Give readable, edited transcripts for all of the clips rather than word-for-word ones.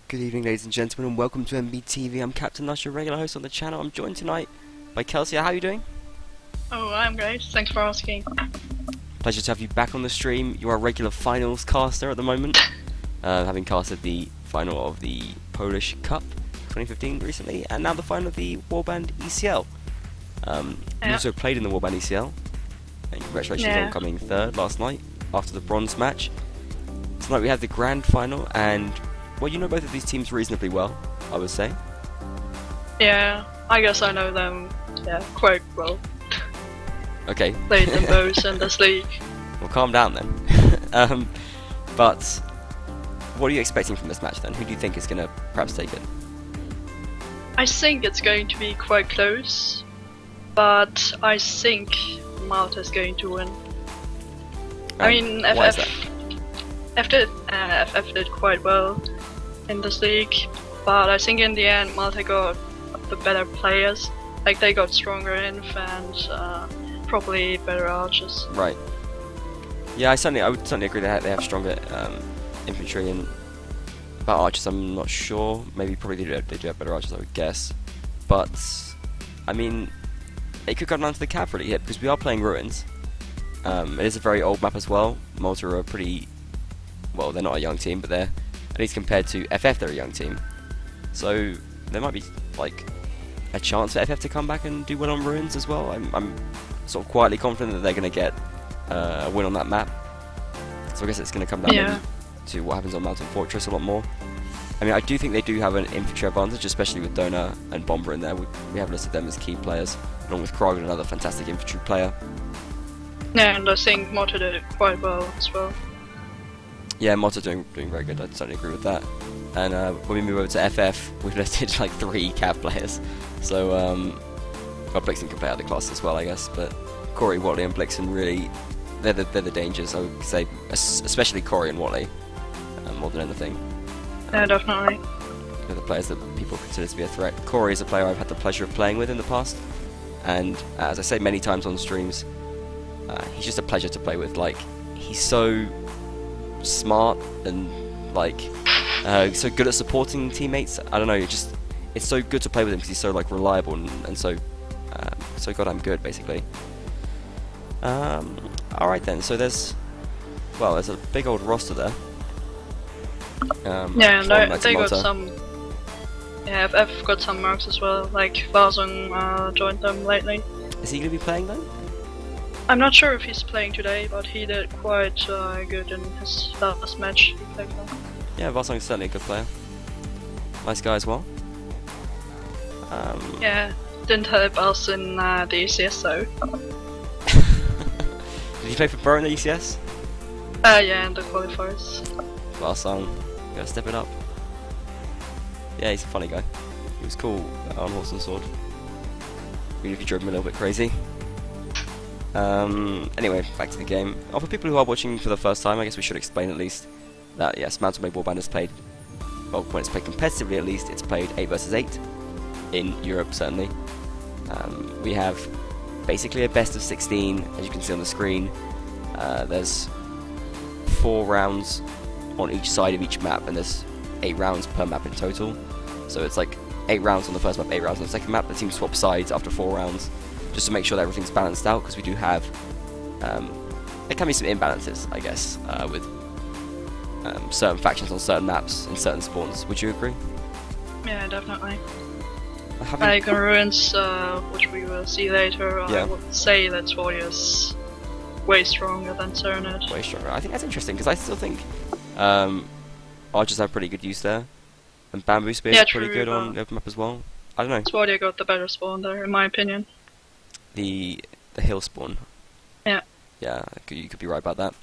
Good evening, ladies and gentlemen, and welcome to MBTV. I'm Captain Lush, your regular host on the channel. I'm joined tonight by Kelsey. How are you doing? Oh, I'm great. Thanks for asking. Pleasure to have you back on the stream. You are a regular finals caster at the moment, having casted the final of the Polish Cup 2015 recently, and now the final of the Warband ECL. You also played in the Warband ECL, and congratulations on coming third last night after the bronze match. Tonight we have the grand final, and well, you know both of these teams reasonably well, I would say. Yeah, I guess I know them, quite well. Okay. Played them both in this league. Well, calm down then. But what are you expecting from this match then? Who do you think is going to perhaps take it? I think it's going to be quite close, but I think Malta is going to win. I mean, FF did quite well in this league, but I think in the end Malta got the better players. Like, they got stronger inf and probably better archers. Right. Yeah, I would certainly agree that they have stronger infantry, and about archers I'm not sure. Maybe probably they do have better archers, I would guess. But I mean, it could come down to the cav really, because we are playing Ruins. It is a very old map as well. Malta are a pretty, well, they're not a young team, but they're, at least compared to FF, they're a young team. So there might be like a chance for FF to come back and do well on Ruins as well. I'm sort of quietly confident that they're going to get a win on that map. So I guess it's going to come down maybe to what happens on Mountain Fortress a lot more. I mean, I do think they do have an infantry advantage, especially with Dona and Bomber in there. We have listed them as key players, along with Krog, another fantastic infantry player. Yeah, and I think Malta did it quite well as well. Yeah, Malta doing very good. I'd certainly agree with that. And when we move over to FF, we've listed like 3 cav players. So, well, Blixen can play other classes as well, I guess. But Corey, Watley, and Blixen really, they're the dangers. I would say, especially Corey and Watley, more than anything. Yeah, definitely. They're the players that people consider to be a threat. Corey is a player I've had the pleasure of playing with in the past, and as I say many times on streams, he's just a pleasure to play with. Like, he's so smart and like so good at supporting teammates. I don't know, it's so good to play with him because he's so like reliable and so goddamn good basically. Alright then, so there's a big old roster there. Yeah, and they got some. Yeah, FF got some marks as well. Like Varzung joined them lately. Is he going to be playing then? I'm not sure if he's playing today, but he did quite good in his last match he played for. Yeah, Varzung's certainly a good player. Nice guy as well. Yeah, didn't help us in the ECS though. Did he play for Borough in the ECS? Yeah, in the qualifiers. Varzung, gotta step it up. Yeah, he's a funny guy. He was cool on Horse and Sword. Even if he drove him a little bit crazy. Anyway, back to the game. For people who are watching for the first time, I guess we should explain at least that yes, mount&blade Warband has played, well, when it's played competitively at least, it's played 8 versus 8 in Europe certainly. We have basically a best of 16, as you can see on the screen. There's 4 rounds on each side of each map, and there's 8 rounds per map in total. So it's like 8 rounds on the first map, 8 rounds on the second map. The teams swap sides after 4 rounds, just to make sure that everything's balanced out, because we do have, there can be some imbalances, I guess, with certain factions on certain maps and certain spawns. Would you agree? Yeah, definitely. Like on Ruins, which we will see later, I would say that Swarty is way stronger than Serenade. Way stronger. I think that's interesting, because I still think Archers have pretty good use there, and Bamboo Spears are pretty good on the open map as well. I don't know. Swarty got the better spawn there, in my opinion. The hill spawn. Yeah. Yeah, you could be right about that.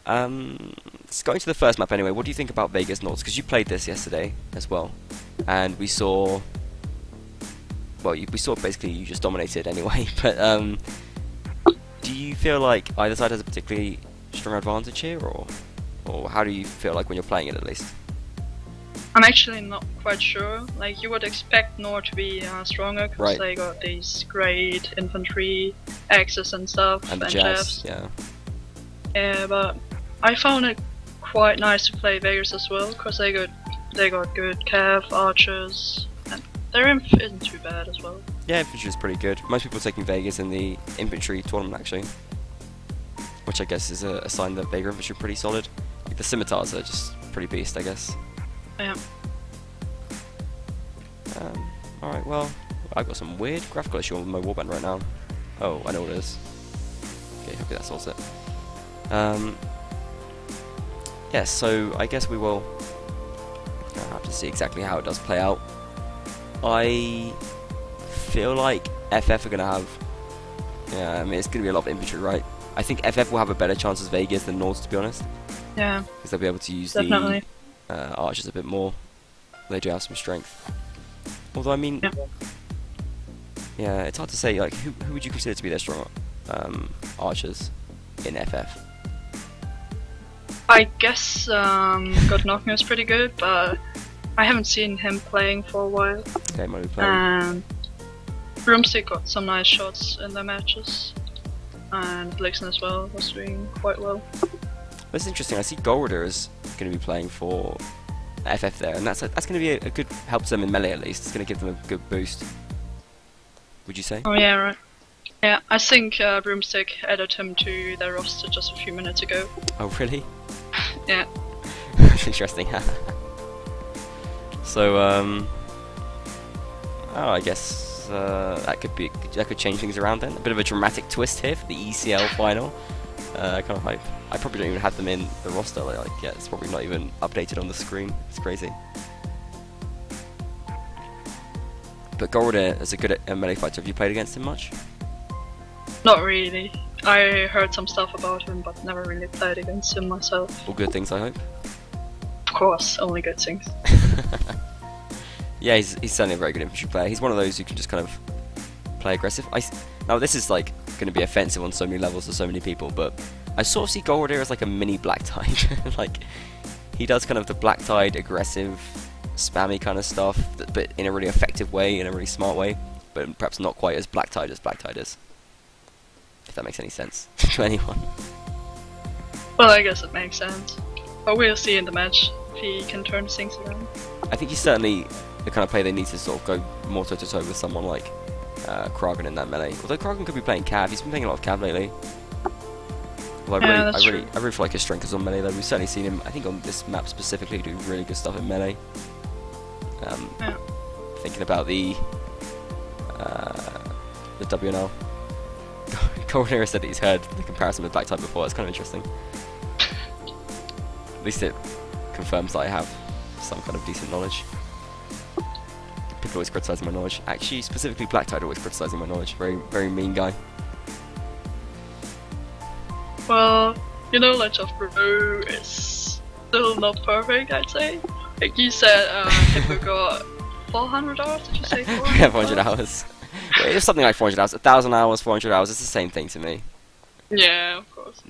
Let's go into the first map anyway. What do you think about Vegas Nords? Because you played this yesterday as well, and we saw. Well, we saw basically you just dominated anyway. But do you feel like either side has a particularly strong advantage here, or how do you feel like when you're playing it at least? I'm actually not quite sure. Like, you would expect Nord to be stronger because they got these great infantry axes and stuff and jabs. Yeah. Yeah, but I found it quite nice to play Vegas as well, because they got They got good cav, archers, and their inf isn't too bad as well. Yeah, infantry is pretty good. Most people are taking Vegas in the infantry tournament actually, which I guess is a sign that Vega infantry are pretty solid. Like, the scimitars are just pretty beast, I guess. Yeah. Alright, well, I've got some weird graphical issue on my warband right now. Oh, I know what it is. Okay, hopefully that solves it. Yeah, so I guess we will have to see exactly how it does play out. I feel like FF are going to have... Yeah, I mean, it's going to be a lot of infantry, right? I think FF will have a better chance as Vegas than Nords, to be honest. Yeah. Because they'll be able to use definitely. the archers a bit more. They do have some strength. Although, I mean... Yeah, it's hard to say, like, who would you consider to be their strong archers in FF? I guess Godnocken is pretty good, but I haven't seen him playing for a while. Okay, might be playing. Broomstick got some nice shots in their matches, and Blixen as well was doing quite well. That's interesting. I see Golder is going to be playing for FF there, and that's going to be a good help to them in melee at least. It's going to give them a good boost. Would you say? Oh yeah, right. Yeah, I think Broomstick added him to their roster just a few minutes ago. Oh really? Yeah. That's interesting. So oh, I guess that could change things around then. A bit of a dramatic twist here for the ECL final. Kind of hype. I probably don't even have them in the roster. Like yeah, it's probably not even updated on the screen. It's crazy. But Golder is a good melee fighter. Have you played against him much? Not really. I heard some stuff about him, but never really played against him myself. All good things, I hope. Of course, only good things. Yeah, he's certainly a very good infantry player. He's one of those who can just kind of play aggressive. Now this is like going to be offensive on so many levels to so many people, but I sort of see Golder as like a mini Black Tide. Like he does kind of the Black Tide aggressive, spammy kind of stuff, but in a really effective way, in a really smart way, but perhaps not quite as Black Tide is. If that makes any sense to anyone. Well, I guess it makes sense. But we'll see in the match if he can turn things around. I think he's certainly the kind of player they need to sort of go more toe-to-toe with someone like Kragan in that melee. Although Kragan could be playing Cav, he's been playing a lot of Cav lately. Well, I really feel like his strength is on melee though. We've certainly seen him, I think on this map specifically, do really good stuff in melee. Thinking about the WNL. Golder said that he's heard the comparison with Black Tide before. It's kind of interesting. At least it confirms that I have some kind of decent knowledge. People always criticising my knowledge. Actually, specifically Black Tide always criticising my knowledge. Very, very mean guy. Well, you know, Legend of Brew is still not perfect, I'd say. Like you said, Hippo got 400 hours, did you say 400? Yeah, 400 hours. It's something like 400 hours. 1,000 hours, 400 hours, it's the same thing to me. Yeah, of course.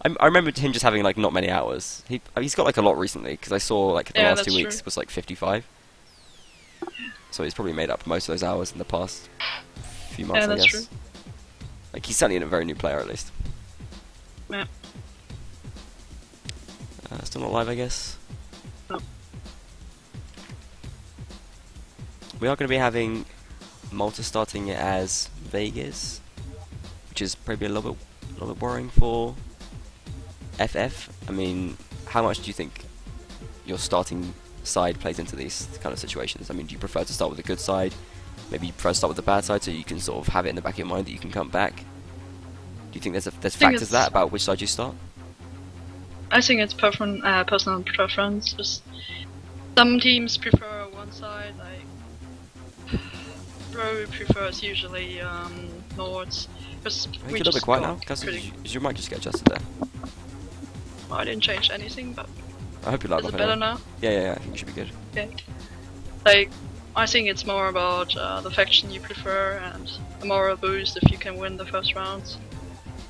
I remember him just having like not many hours. He's got like a lot recently, because I saw like the last 2 weeks was like 55. So he's probably made up most of those hours in the past few months, I guess. True. Like he's certainly a very new player at least. Yeah. Still not live, I guess. No. We are going to be having Malta starting as Vegas, which is probably a little bit worrying for FF. I mean, how much do you think your starting side plays into these kind of situations? I mean, do you prefer to start with a good side? Maybe you prefer to start with the bad side so you can sort of have it in the back of your mind that you can come back? Do you think there's factors that about which side you start? I think it's personal preference. Just some teams prefer one side, like Bro prefers usually Nords. Are you a little bit quiet now? Did your mic just get adjusted there? Well, I didn't change anything, but I hope you're loud enough. Is it better now? Yeah, I think it should be good. Yeah. Like, I think it's more about the faction you prefer and the moral boost if you can win the first rounds.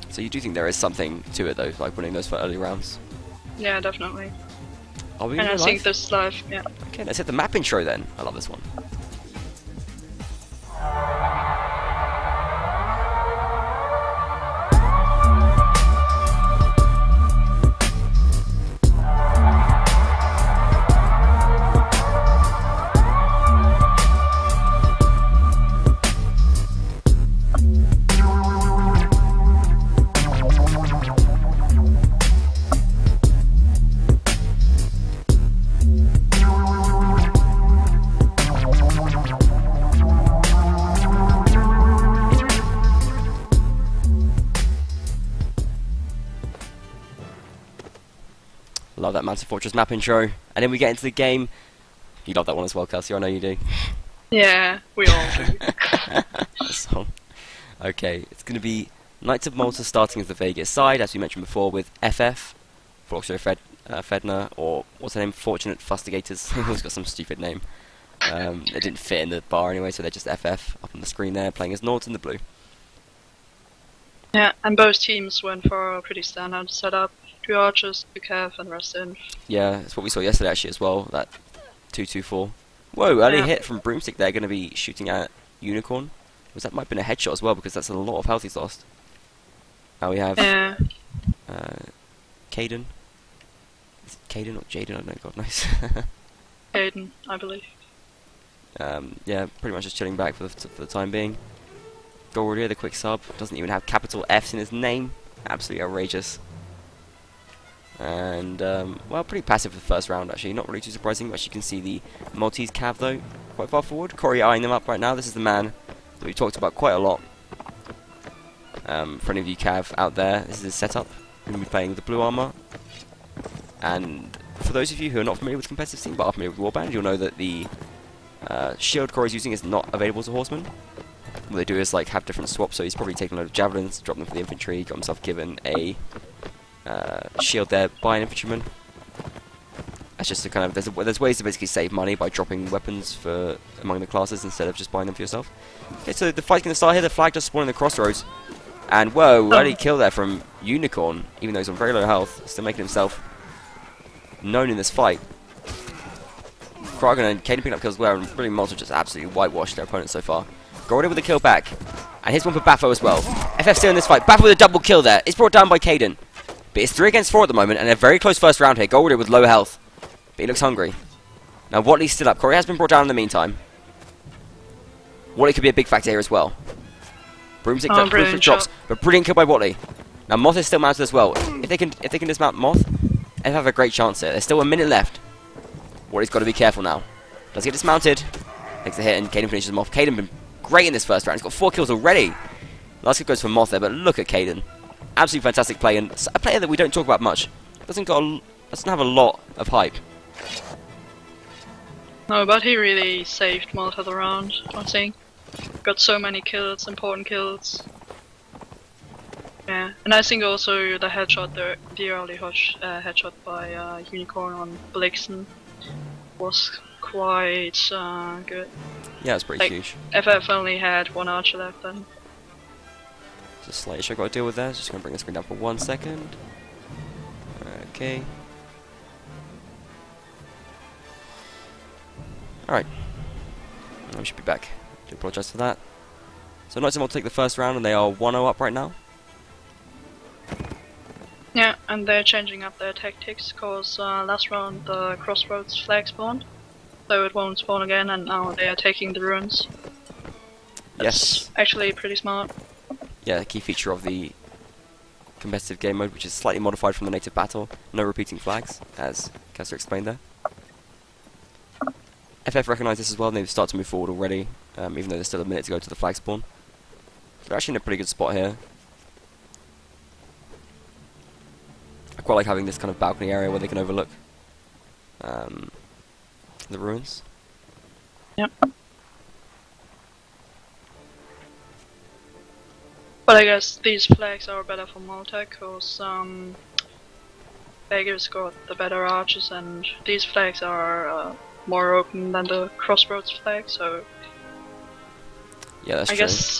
So you do think there is something to it though, like winning those for early rounds? Yeah, definitely. Are we and I think this live, yeah. Okay, let's hit the map intro then. I love this one. Love that Mountain Fortress map intro. And then we get into the game. You love that one as well, Kelsey, I know you do. Yeah, we all do. So, okay, it's going to be Knights of Malta starting as the Vegas side, as we mentioned before, with FF, Fedner, or what's her name? Fortunate Fustigators. They've always got some stupid name. It didn't fit in the bar anyway, so they're just FF up on the screen there, playing as Nords in the blue. Yeah, and both teams went for a pretty standard setup. 2 archers, 2 cav, and rest in. Yeah, that's what we saw yesterday actually as well, that 2-2-4. Whoa, early hit from Broomstick there, going to be shooting at Unicorn. That might have been a headshot as well, because that's a lot of health he's lost. Now we have Caden. Is it Caden or Jaden? I don't know, God knows. Caden, I believe. Yeah, pretty much just chilling back for the time being. Gorillia, the quick sub, doesn't even have capital F's in his name. Absolutely outrageous. And, well, pretty passive for the first round actually, not really too surprising. As you can see the Maltese cav though, quite far forward. Corey eyeing them up right now. This is the man that we talked about quite a lot. For any of you cav out there, this is his setup. We're going to be playing with the blue armor. And for those of you who are not familiar with competitive scene but are familiar with Warband, you'll know that the shield Corey's using is not available to horsemen. What they do is like have different swaps, so he's probably taken a load of javelins, dropped them for the infantry, got himself given a shield there by an infantryman. That's just a kind of there's ways to basically save money by dropping weapons for among the classes instead of just buying them for yourself. Okay, so the fight's gonna start here. The flag just spawning the crossroads, and whoa, early kill there from Unicorn, even though he's on very low health, still making himself known in this fight. Kragan and Caden picking up kills as well, and really Malta just absolutely whitewashed their opponents so far. Gorilla with a kill back, and here's one for Baffo as well. FF still in this fight. Baffo with a double kill there. It's brought down by Caden. But it's 3 against 4 at the moment, and a very close first round here. Golden with low health, but he looks hungry. Now Watley's still up. Corey has been brought down in the meantime. Watley could be a big factor here as well. Broomstick drops, but brilliant kill by Watley. Now Moth is still mounted as well. If they can dismount Moth, they have a great chance here. There's still a minute left. Watley's got to be careful now. Does get dismounted, takes the hit, and Caden finishes him off. Caden been great in this first round. He's got 4 kills already. Last kill goes for Moth there, but look at Caden. Absolutely fantastic play, and a player that we don't talk about much. Doesn't have a lot of hype. No, but he really saved Malta the round, I think. Got so many kills, important kills. Yeah, and I think also the headshot, the early headshot by Unicorn on Blixen was quite good. Yeah, it's pretty huge. FF only had 1 archer left then. Just a slight issue I've got to deal with there. Just going to bring the screen down for 1 second. Okay. Alright. We should be back. I do apologise for that. So Knights of Malta take the first round, and they are 1-0 up right now. Yeah, and they're changing up their tactics, because last round the crossroads flag spawned. So it won't spawn again, and now they are taking the ruins. That's actually pretty smart. Yeah, a key feature of the competitive game mode, which is slightly modified from the native battle. No repeating flags, as Kessler explained there. FF recognise this as well, and they start to move forward already, even though there's still a minute to go to the flag spawn. So they're actually in a pretty good spot here. I quite like having this kind of balcony area where they can overlook the ruins. Yep. But I guess these flags are better for Malta, because Vegas got the better archers, and these flags are more open than the crossroads flag, so yeah, that's I true. guess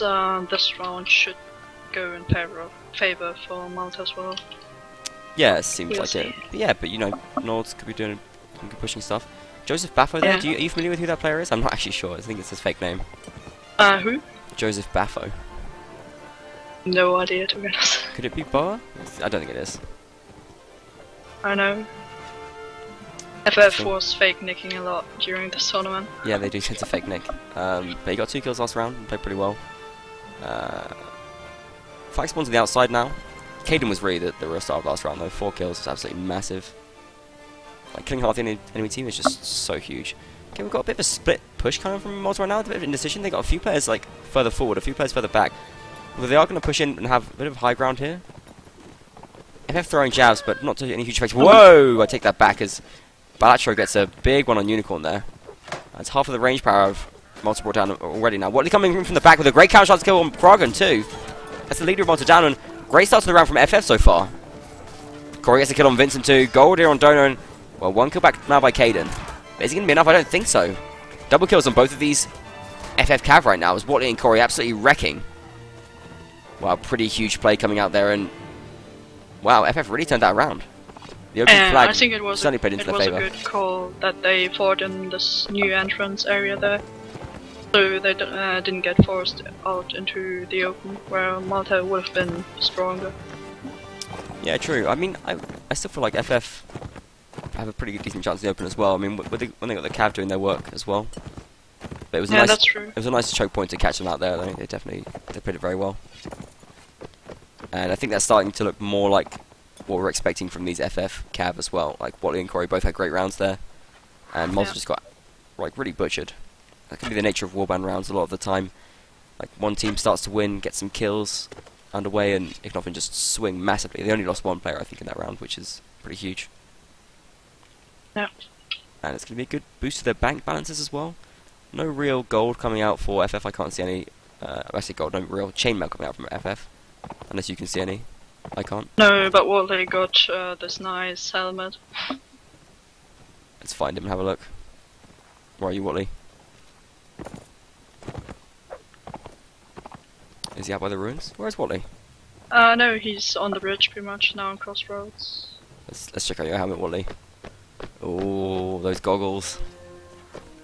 this round should go in favor for Malta as well. Yeah, it seems like it. But yeah, but you know, Nords could be doing some good pushing stuff. Joseph Baffo there, are you familiar with who that player is? I'm not actually sure, I think it's his fake name. Who? Joseph Baffo. No idea, to be honest. Could it be Boa? I don't think it is. I know. FF was fake nicking a lot during this tournament. Yeah, they do tend to fake nick. But he got 2 kills last round and played pretty well. Flag spawns on the outside now. Caden was really the real star of last round though. 4 kills is absolutely massive. Like, killing half the enemy team is just so huge. Okay, we've got a bit of a split push coming from Malta right now. A bit of indecision. They got a few players like further forward, a few players further back. Well, they are going to push in and have a bit of high ground here. FF throwing jabs, but not to any huge effect. Whoa! I take that back as Balatro gets a big one on Unicorn there. That's half of the range power of Malta brought down already now. Watley coming in from the back with a great counter shot to kill on Kragan too. That's the leader of Malta down, and great start to the round from FF so far. Corey gets a kill on Vincent too. Gold here on Donor, and well, one kill back now by Caden. Is it going to be enough? I don't think so. Double kills on both of these FF Cav right now as Watley and Corey absolutely wrecking. Wow, pretty huge play coming out there, and wow, FF really turned that around. The open flag I think it was certainly played into their favour. It was a good call that they fought in this new entrance area there, so they didn't get forced out into the open, where Malta would have been stronger. Yeah, true. I mean, I still feel like FF have a pretty decent chance in the open as well. I mean, when they got the Cav doing their work as well. But it was a nice, that's true. It was a nice choke point to catch them out there. They played it very well. And I think that's starting to look more like what we're expecting from these FF Cav as well. Like Watley and Corey both had great rounds there, and Malta just got like really butchered. That can be the nature of Warband rounds a lot of the time. Like one team starts to win, get some kills underway, and if nothing, just swing massively. They only lost one player, I think, in that round, which is pretty huge. Yeah. And it's going to be a good boost to their bank balances as well. No real gold coming out for FF. I can't see any. I say gold, no real chainmail coming out from FF. Unless you can see any. I can't. No, but Watley got this nice helmet. Let's find him and have a look. Where are you, Watley? Is he out by the ruins? Where's Watley? No, he's on the bridge pretty much now on Crossroads. Let's check out your helmet, Watley. Oh, those goggles.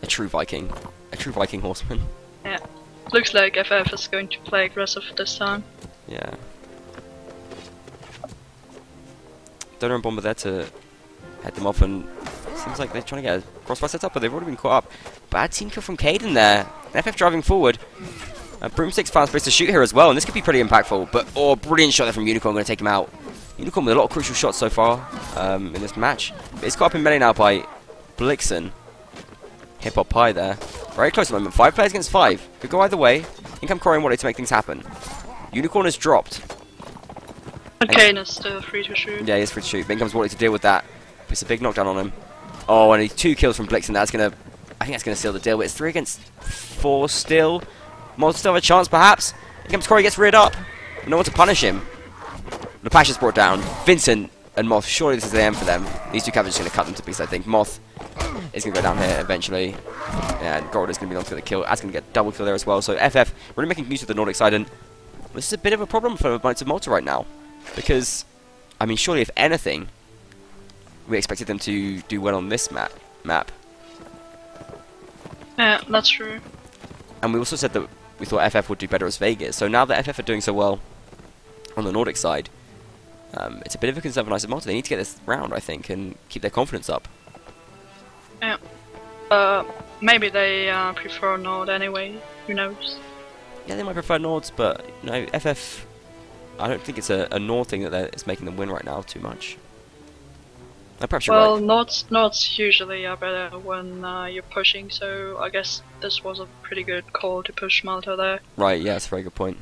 A true Viking. A true Viking horseman. Yeah. Looks like FF is going to play aggressive this time. Yeah. Donor and Bomber there to head them off, and seems like they're trying to get a crossfire set up, but they've already been caught up. Bad team kill from Caden there. FF driving forward. Broomstick's found space to shoot here as well, and this could be pretty impactful. But brilliant shot there from Unicorn, going to take him out. Unicorn with a lot of crucial shots so far in this match. But it's caught up in melee now by Blixen. Hip Hop Pie there. Very close at the moment. 5 players against 5. Could go either way. In come Corey and Watley to make things happen. Unicorn is dropped. But Kane is still free to shoot. Yeah, he is free to shoot. But in comes Watley to deal with that. It's a big knockdown on him. Oh, and 2 kills from Blixen. I think that's gonna seal the deal. But it's 3 against 4 still. Malta still have a chance, perhaps. In comes Corey, gets reared up. No one to punish him. Lepasha's brought down. Vincent and Moth. Surely this is the end for them. These 2 Cavs are just gonna cut them to pieces, I think. Moth is going to go down here eventually, and Gold is going to be the one to get the kill. Ad's going to get a double kill there as well, so FF really making use of the Nordic side, and this is a bit of a problem for Knights of Malta right now, because, I mean, surely if anything, we expected them to do well on this map. Yeah, that's true. And we also said that we thought FF would do better as Vegas, so now that FF are doing so well on the Nordic side, it's a bit of a concern for Knights of Malta. They need to get this round, I think, and keep their confidence up. Yeah. Maybe they prefer Nord anyway. Who knows? Yeah, they might prefer Nords, but no, FF. I don't think it's a Nord thing that is making them win right now too much. Perhaps you're right. Well, Nords usually are better when you're pushing, so I guess this was a pretty good call to push Malta there. Right. Yeah, that's a very good point.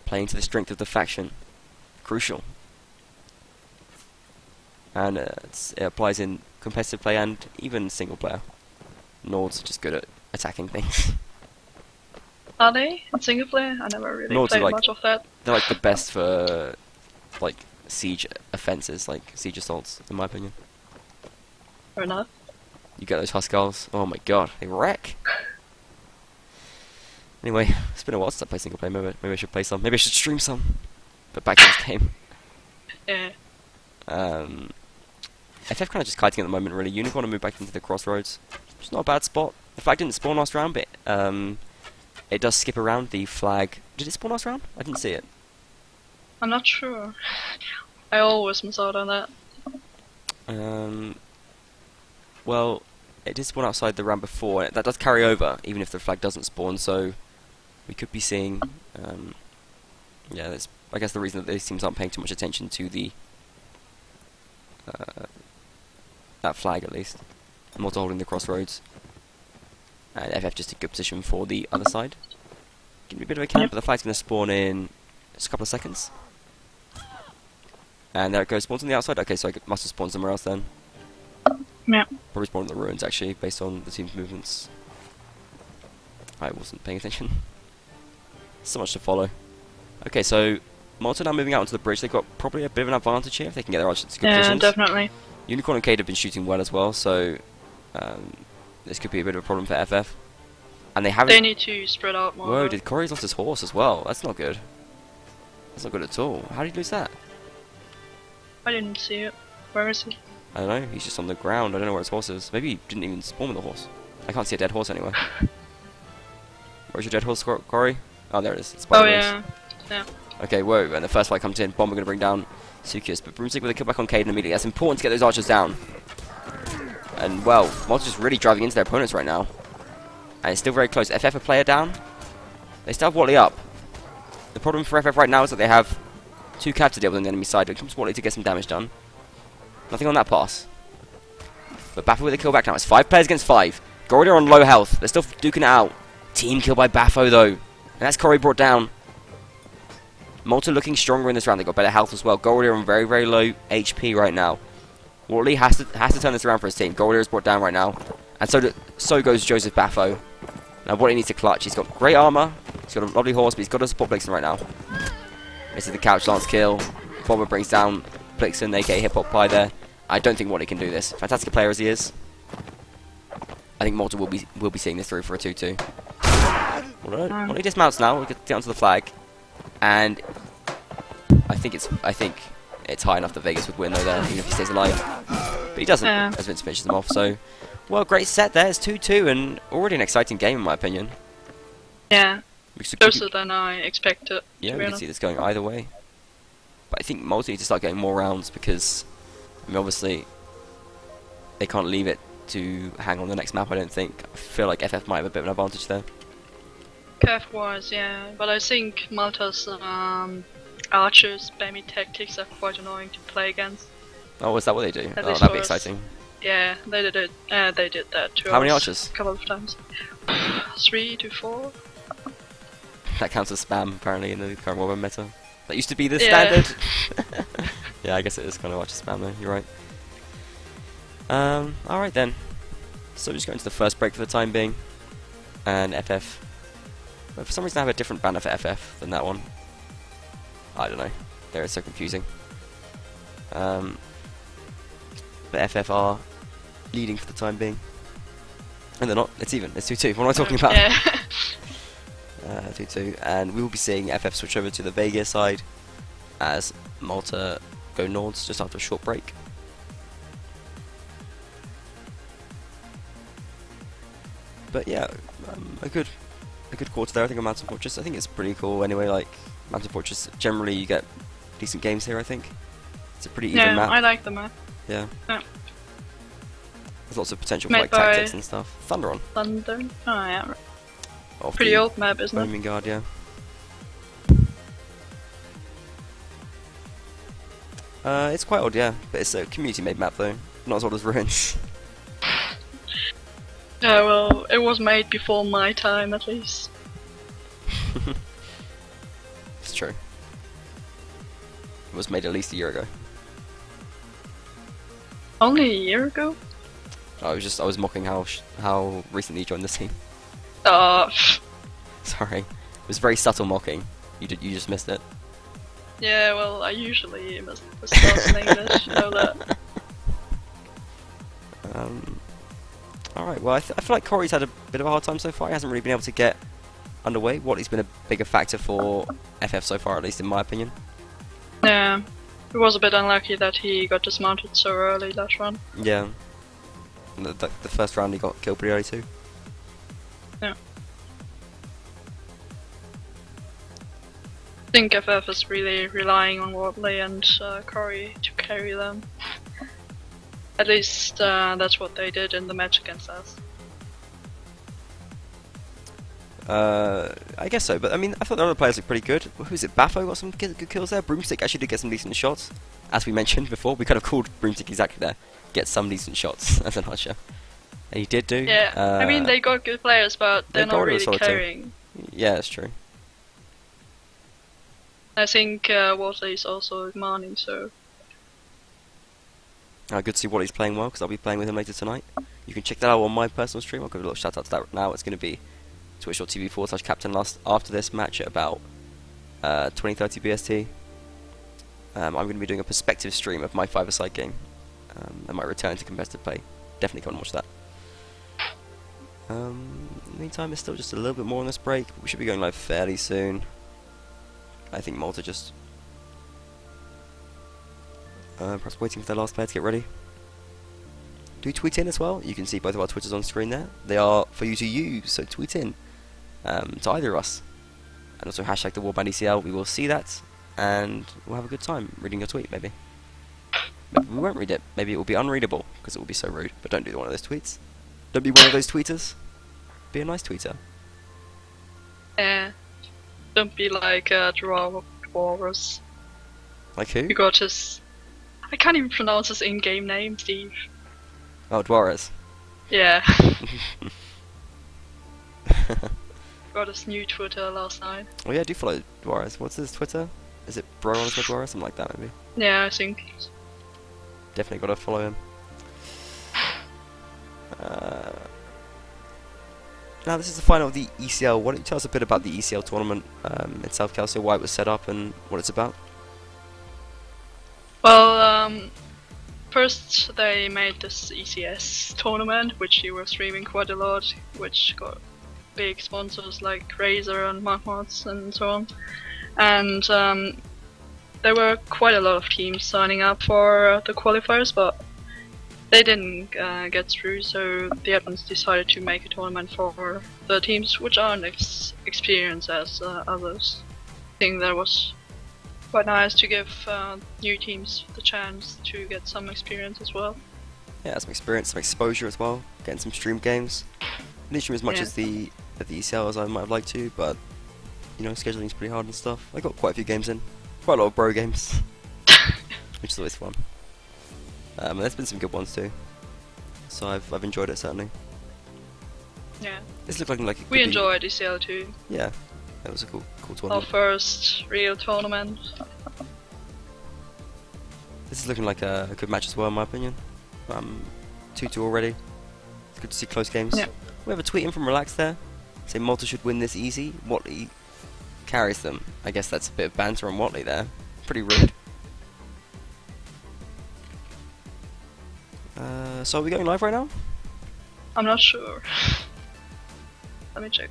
Playing to the strength of the faction, crucial. And it applies in competitive play and even single player. Nords are just good at attacking things. Are they in single player? I never really Nords played like, much of that. They're like the best for like siege offenses, like siege assaults, in my opinion. Fair enough. You get those Huskars. Oh my god, they wreck. Anyway, it's been a while since I played single player. Maybe I should play some. Maybe I should stream some. But back to this game. Yeah. FF kind of just kiting at the moment, really. Unicorn to move back into the crossroads. It's not a bad spot. The flag didn't spawn last round, but it does skip around the flag. Did it spawn last round? I didn't see it. I'm not sure. I always miss out on that. Well, it did spawn outside the round before. That does carry over, even if the flag doesn't spawn, so we could be seeing... yeah, that's, I guess the reason that these teams aren't paying too much attention to the... that flag, at least. Malta holding the crossroads. And FF just in good position for the other side. Give me a bit of a camp, but the flag's going to spawn in just a couple of seconds. And there it goes, spawns on the outside. Okay, so I must have spawned somewhere else then. Yeah. Probably spawned in the ruins actually, based on the team's movements. I wasn't paying attention. So much to follow. Okay, so Malta now moving out onto the bridge. They've got probably a bit of an advantage here if they can get their archers to good positions. Yeah, definitely. Unicorn and Cade have been shooting well as well, so this could be a bit of a problem for FF. And they haven't. They need to spread out more. Whoa! Did Corey's lost his horse as well? That's not good. That's not good at all. How did he lose that? I didn't see it. Where is he? I don't know. He's just on the ground. I don't know where his horse is. Maybe he didn't even spawn with the horse. I can't see a dead horse anywhere. Where's your dead horse, Corey? Oh, there it is. It's by the roads. Yeah. Yeah. Okay, whoa, and the first fight comes in. Bomber going to bring down Sukius, but Broomstick with a kill back on Caden immediately. That's important to get those archers down. And, well, Malta's just really driving into their opponents right now. And it's still very close. FF a player down. They still have Watley up. The problem for FF right now is that they have 2 cabs to deal with on the enemy side. It comes Watley to get some damage done. Nothing on that pass. But Baffo with a kill back now. It's 5 players against 5. Gorilla on low health. They're still duking it out. Team kill by Baffo, though. And that's Corey brought down. Malta looking stronger in this round. They got better health as well. Gorilla on very, very low HP right now. Watley has to turn this around for his team. Gorilla is brought down right now. And so goes Joseph Baffo. Now Watley needs to clutch. He's got great armor. He's got a lovely horse, but he's got to support Blixen right now. This is the couch lance kill. Bomber brings down Blixen, aka Hip Hop Pie there. I don't think Watley can do this. Fantastic a player as he is. I think Malta will be seeing this through for a 2-2. Watley dismounts now. We get onto the flag. And I think it's high enough that Vegas would win though there, even if he stays alive. But he doesn't, as Vince finishes them off. So, well, great set there. It's 2-2 and already an exciting game in my opinion. Yeah, closer than I expected. Yeah, we can see this going either way. But I think Malta need to start getting more rounds because, I mean, obviously, they can't leave it to hang on the next map, I don't think. I feel like FF might have a bit of an advantage there. Curve-wise, yeah, but I think Malta's archers, spammy tactics are quite annoying to play against. Oh, is that what they do? Oh, that'd be exciting. Yeah, they did it. They did that to us. How many archers? A couple of times. 3 to 4. That counts as spam, apparently, in the current Warband meta. That used to be the standard. Yeah, I guess it is kind of archer spam, though. You're right. Alright then. So we're just going to the first break for the time being. And FF. But for some reason I have a different banner for FF than that one. I don't know. They're so confusing. But FF are leading for the time being. And they're not. It's even. It's 2-2. What am I talking about? Yeah. 2-2. And we will be seeing FF switch over to the Vega side as Malta go north just after a short break. But yeah, a good quarter there. I think on Mountain Fortress. I think it's pretty cool. Anyway, like Mountain Fortress, generally you get decent games here. I think it's a pretty even map. I like the map. Yeah. Yeah. There's lots of potential for like tactics and stuff. Thunderon. Oh yeah. Pretty old map, isn't it? Foaming Guard, yeah. It's quite old, yeah, but it's a community-made map though. Not as old as Ruins. Yeah, well, it was made before my time, at least. It's true. It was made at least a year ago. Only a year ago? I was mocking how recently you joined the team. Sorry, it was very subtle mocking. You just missed it. Yeah, well, I usually mispronounce in English. You know that. Alright, well, I feel like Corey's had a bit of a hard time so far. He hasn't really been able to get underway. Watley's been a bigger factor for FF so far, at least in my opinion. Yeah, it was a bit unlucky that he got dismounted so early last run. Yeah. The first round he got killed pretty early too. Yeah. I think FF is really relying on Watley and Corey to carry them. At least that's what they did in the match against us. I guess so, but I mean, I thought the other players looked pretty good. Who's it? Baffo got some good kills there. Broomstick actually did get some decent shots. As we mentioned before, we kind of called Broomstick exactly there. Get some decent shots as an archer. And he did do. Yeah, I mean, they got good players, but they're not really carrying. Yeah, that's true. I think Watley is also demanding, so Good to see Wally's playing well, because I'll be playing with him later tonight. You can check that out on my personal stream. I'll give a little shout out to that now. It's going to be twitch.tv/captain after this match at about 20:30 BST. I'm going to be doing a perspective stream of my 5-a-side game and my return to competitive play. Definitely come and watch that. In the meantime, it's still just a little bit more on this break. We should be going live fairly soon. I think Malta just perhaps waiting for their last player to get ready. Do tweet in as well. You can see both of our Twitters on screen there. They are for you to use, so tweet in to either of us. And also hashtag the Warband ECL. We will see that, and we'll have a good time reading your tweet, maybe. Maybe we won't read it. Maybe it will be unreadable, because it will be so rude. But don't do one of those tweets. Don't be one of those tweeters. Be a nice tweeter. Don't be like Dwarves. Like who? You got his... I can't even pronounce his in-game name, Steve. Oh, Dwarves. Yeah. Got his new Twitter last night. Oh yeah, do follow Dwarves. What's his Twitter? Is it bro_Dwarves? Something like that, maybe. Yeah, I think. Definitely gotta follow him. Now this is the final of the ECL. Why don't you tell us a bit about the ECL tournament itself, Kelsey, why it was set up and what it's about? Well, first they made this ECS tournament, which you were streaming quite a lot, which got big sponsors like Razer and Mods and so on. And there were quite a lot of teams signing up for the qualifiers, but they didn't get through, so the admins decided to make a tournament for the teams which aren't as experienced as others. I think that was quite nice to give new teams the chance to get some experience as well. Yeah, some experience, some exposure as well, getting some stream games. I didn't stream as much as the ECL as I might have liked to, but you know, scheduling's pretty hard and stuff. I got quite a few games in, quite a lot of bro games, which is always fun. And there's been some good ones too, so I've enjoyed it certainly. Yeah. This looked like it could we enjoyed ECL too. Yeah, that was a cool tournament. Our first real tournament. This is looking like a good match as well, in my opinion. 2-2 already. It's good to see close games. Yeah. We have a tweet in from Relax there, saying Malta should win this easy. Watley carries them. I guess that's a bit of banter on Watley there. Pretty rude. So are we going live right now? I'm not sure. Let me check.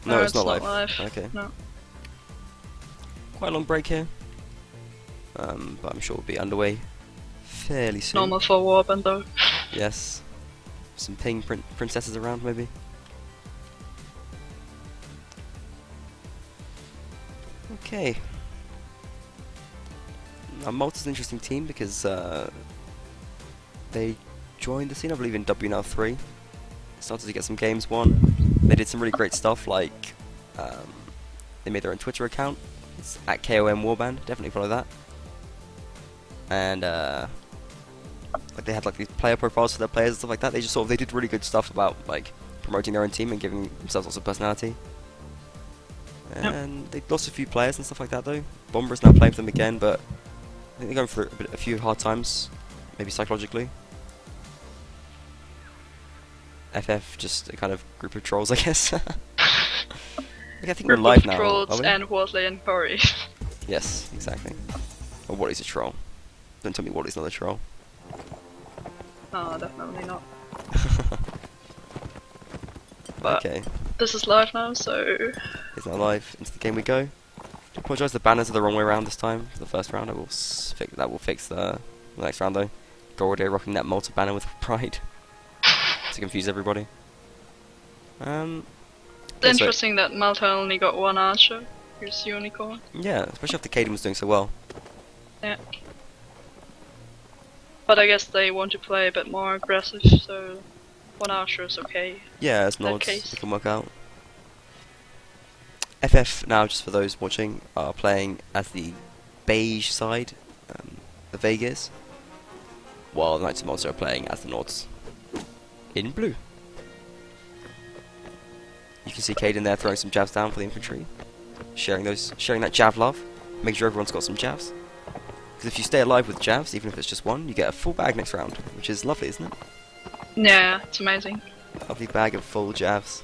No, it's not live. Okay. No. Quite a long break here. But I'm sure we'll be underway fairly soon. Normal for Warband though. Yes. Some ping princesses around maybe. Okay. Now Malta's an interesting team because they joined the scene, I believe, in WNL3. Started to get some games won. They did some really great stuff, like they made their own Twitter account. It's at KOM Warband. Definitely follow that. And like they had like these player profiles for their players and stuff like that. They just they did really good stuff about like promoting their own team and giving themselves lots of personality. And they lost a few players and stuff like that though. Bomber's now playing for them again, but I think they're going through a few hard times, maybe psychologically. FF just a kind of group of trolls, I guess. Like, I think we're live now. Trolls and Watley and Corey. Yes, exactly. Well, Wally's a troll. Don't tell me Wally's not a troll. No, definitely not. But okay. This is live now, so... It's not live. Into the game we go. I apologise, the banners are the wrong way around this time. For the first round, that will fix the next round though. Gorday rocking that Malta banner with pride. To confuse everybody. It's interesting that Malta only got one archer, who's Unicorn. Yeah, especially after Caden was doing so well. Yeah. But I guess they want to play a bit more aggressive, so one archer is okay. Yeah, it's nods, it can work out. FF now, just for those watching, are playing as the beige side, the Vegas, while the Knights of Malta are playing as the Nords. In blue. You can see Caden there throwing some jabs down for the infantry, sharing that jav love, making sure everyone's got some jabs. Because if you stay alive with jabs, even if it's just one, you get a full bag next round, which is lovely, isn't it? Yeah, it's amazing. Lovely bag of full jabs.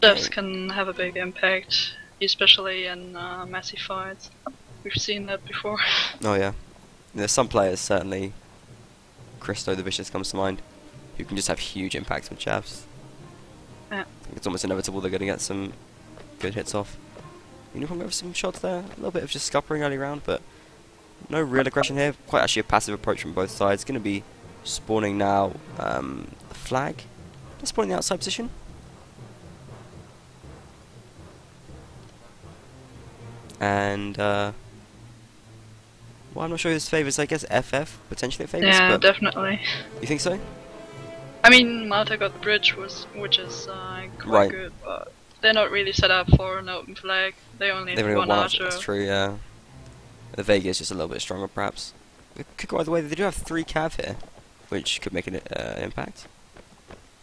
Jabs can have a big impact, especially in massive fights. We've seen that before. Oh yeah. There's some players, certainly Christo the Vicious comes to mind, who can just have huge impacts with jabs. Yeah. It's almost inevitable they're going to get some good hits off. Unicorn go for some shots there, a little bit of just scuppering early round, but no real aggression here. Quite actually a passive approach from both sides. Going to be spawning now the flag. Just spawning the outside position. And well, I'm not sure who this favours. I guess FF potentially favours. Yeah, but definitely. you think so? I mean, Malta got the bridge, which is quite good, but they're not really set up for an open flag. They only have one archer. That's true, yeah. The Vega is just a little bit stronger, perhaps. It could go either way. They do have 3 cav here, which could make an impact.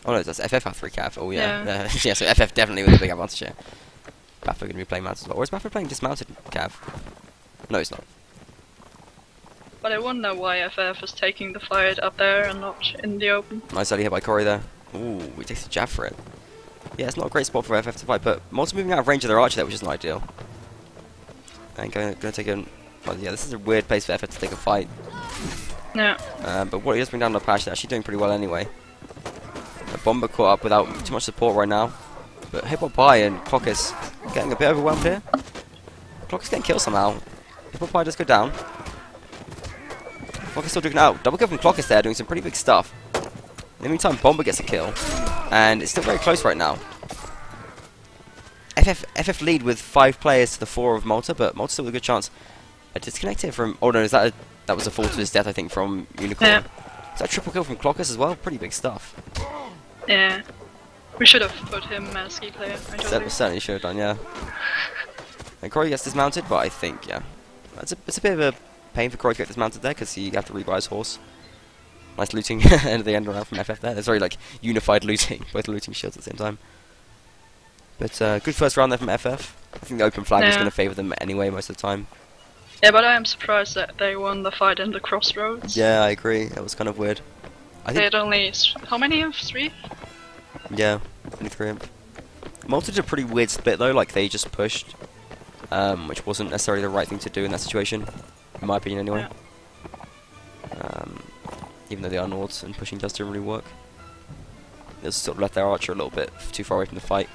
Oh no, that's FF have 3 cav. Oh yeah, yeah. So FF definitely with a big advantage here. Baffa going to be playing mounted as well. Or is Baffa playing dismounted cav? No, he's not. But I wonder why FF is taking the fight up there and not in the open. Nice early hit by Corey there. Ooh, he takes a jab for it. Yeah, it's not a great spot for FF to fight, but Malta moving out of range of their archer there, which isn't ideal. And going to take a... Well, yeah, this is a weird place for FF to take a fight. Yeah. But what he does bring down the patch, they're actually doing pretty well anyway. A Bomber caught up without too much support right now. But Hippo Pie and Clock is getting a bit overwhelmed here. Clock is getting killed somehow. Hippo Pie does go down. Clock is still doing out. Double kill from Clock is there, doing some pretty big stuff. In the meantime, Bomber gets a kill. And it's still very close right now. FF lead with 5 players to the 4 of Malta, but Malta still with a good chance. A disconnect here from... Oh no, that was a fall to his death, I think, from Unicorn. Yeah. Is that a triple kill from Clockus as well? Pretty big stuff. Yeah. We should have put him as key player. Certainly should have done, yeah. And Corey gets dismounted, but I think, yeah. It's a bit of a pain for Corey to get dismounted there, because he had to rebuy his horse. Nice looting at the end around from FF there. There's very, like, unified looting. Both looting shields at the same time. But good first round there from FF. I think the open flag is going to favour them anyway most of the time. Yeah, but I am surprised that they won the fight in the crossroads. Yeah, I agree. That was kind of weird. I think they had only... How many of 3? Yeah, only 3 imp. Malta did a pretty weird split though, like they just pushed. Which wasn't necessarily the right thing to do in that situation. In my opinion anyway. Yeah. Even though they are Nords and pushing does really work. They just sort of left their archer a little bit too far away from the fight.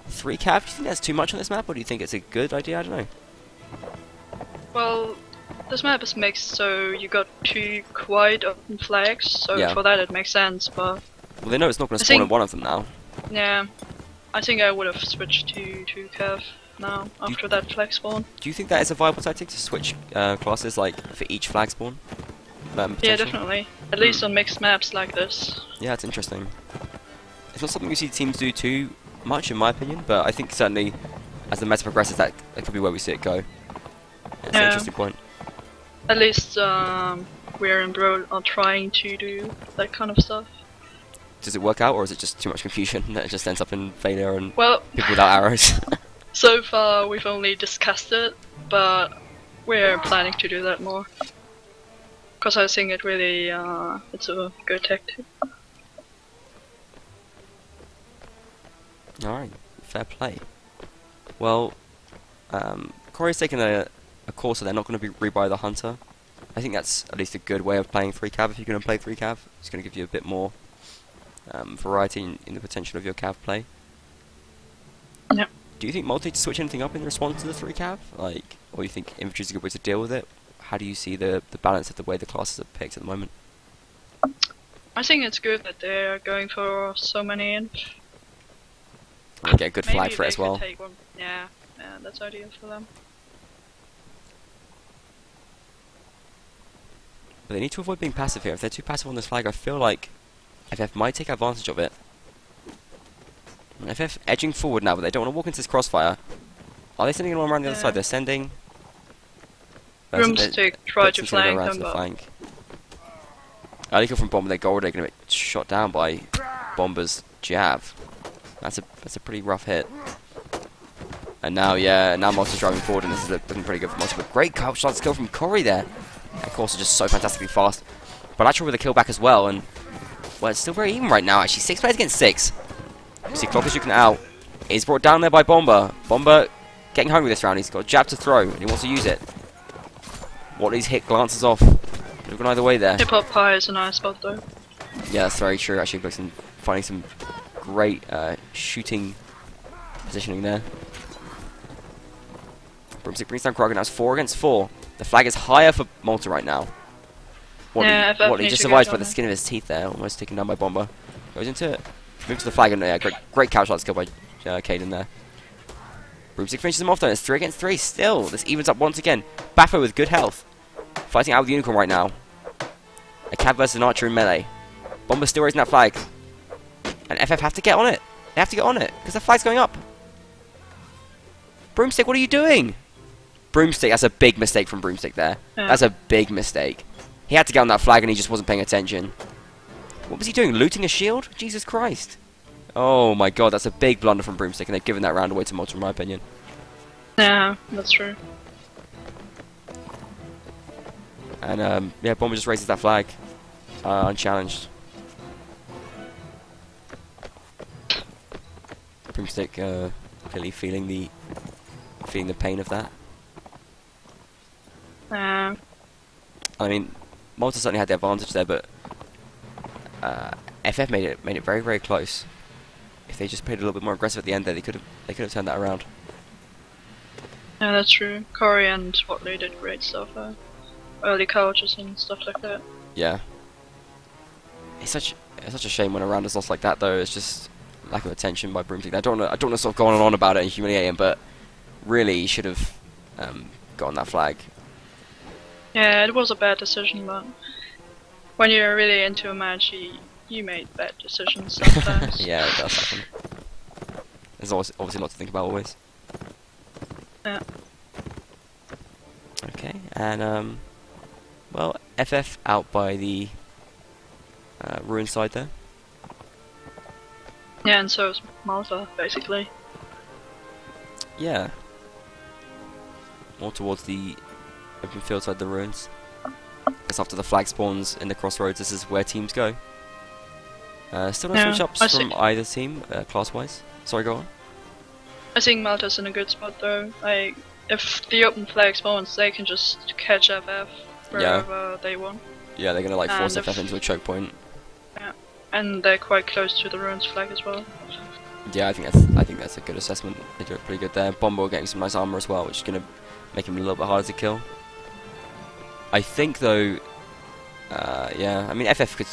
3 cav, do you think that's too much on this map, or do you think it's a good idea? I don't know. Well, this map is mixed, so you got 2 quite open flags, so for that it makes sense, but... Well, they know it's not going to spawn in one of them now. Yeah, I think I would have switched to 2 cav now, after that flag spawn. Do you think that is a viable tactic to switch classes, like, for each flag spawn? Yeah, definitely. At least on mixed maps like this. Yeah, it's interesting. It's not something we see teams do too much, in my opinion, but I think certainly as the meta progresses, that could be where we see it go. It's an interesting point. At least We're and Bro are trying to do that kind of stuff. Does it work out, or is it just too much confusion that it just ends up in failure and people without arrows? So far we've only discussed it, but we're planning to do that more. Because I think it really, it's a good tactic. Alright, fair play. Well, Corey's taken a course, so they're not going to rebuy the Hunter. I think that's at least a good way of playing 3 cav if you're going to play 3 cav. It's going to give you a bit more variety in the potential of your cav play. Yeah. Do you think Malta needs to switch anything up in response to the 3 cav? Like, or you think infantry's a good way to deal with it? How do you see the balance of the way the classes are picked at the moment? I think it's good that they're going for so many inf. And get a good flag for it as well. Take one. Yeah, that's ideal for them. But they need to avoid being passive here. If they're too passive on this flag, I feel like FF might take advantage of it. And FF edging forward now, but they don't want to walk into this crossfire. Are they sending anyone around the other side? They're sending... Broomstick try to flank them, but... Early kill from Bomber, they're gold, they're going to get shot down by Bomber's jab. That's a pretty rough hit. And now, yeah, now Malta's driving forward, and this is looking pretty good for Malta. But great shot skill from Corey there. And of course, just so fantastically fast. But actually with a kill back as well, and well, it's still very even right now. Actually, 6 players against 6. You see, Clock is looking out. He's brought down there by Bomber. Bomber getting hungry this round. He's got a jab to throw, and he wants to use it. Watley's hit glances off. Could have gone either way there. Hip Hop Pie is a nice spot though. Yeah, that's very true. Actually, Blixen finding some great shooting positioning there. Broomstick brings down Kraken. Now it's 4 against 4. The flag is higher for Malta right now. Watley just survives by the skin of his teeth there, almost taken down by Bomber. Goes into it. Moves to the flag, and yeah, great couch shot skill by Caden there. Broomstick finishes him off though. It's 3 against 3 still. This evens up once again. Baffo with good health. Fighting out with the Unicorn right now. A Cav versus an Archer in melee. Bomber still raising that flag. And FF have to get on it. They have to get on it, because the flag's going up. Broomstick, what are you doing? Broomstick, that's a big mistake from Broomstick there. Yeah. That's a big mistake. He had to get on that flag and he just wasn't paying attention. What was he doing? Looting a shield? Jesus Christ. Oh my god, that's a big blunder from Broomstick, and they've given that round away to Malta in my opinion. Yeah, that's true. And yeah, Bomber just raises that flag. Unchallenged. Broomstick clearly feeling the pain of that. I mean, Malta certainly had the advantage there, but FF made it very, very close. If they just played a little bit more aggressive at the end there, they could have turned that around. Yeah, that's true. Corey and Watley did great stuff. Early couches and stuff like that. Yeah. It's such a shame when a round is lost like that, though. It's just lack of attention by Broomstick. I don't want to sort of go on about it and humiliate him, but really he should have gotten that flag. Yeah, it was a bad decision, but when you're really into a match, you made bad decisions sometimes. Yeah, it does happen. There's obviously a lot to think about always. Yeah. Okay, and well, FF out by the ruin side there. Yeah, and so is Malta, basically. Yeah. More towards the open field side of the ruins. Guess after the flag spawns in the crossroads, this is where teams go. Still no switch-ups from either team, class-wise. Sorry, go on. I think Malta's in a good spot though. Like, if the open flag spawns, they can just catch FF wherever they want. Yeah, they're gonna like force FF into a choke point. Yeah, and they're quite close to the ruins flag as well. Yeah, I think that's a good assessment. They do it pretty good there. Bomber getting some nice armor as well, which is gonna make him a little bit harder to kill. I think though, yeah, I mean FF could.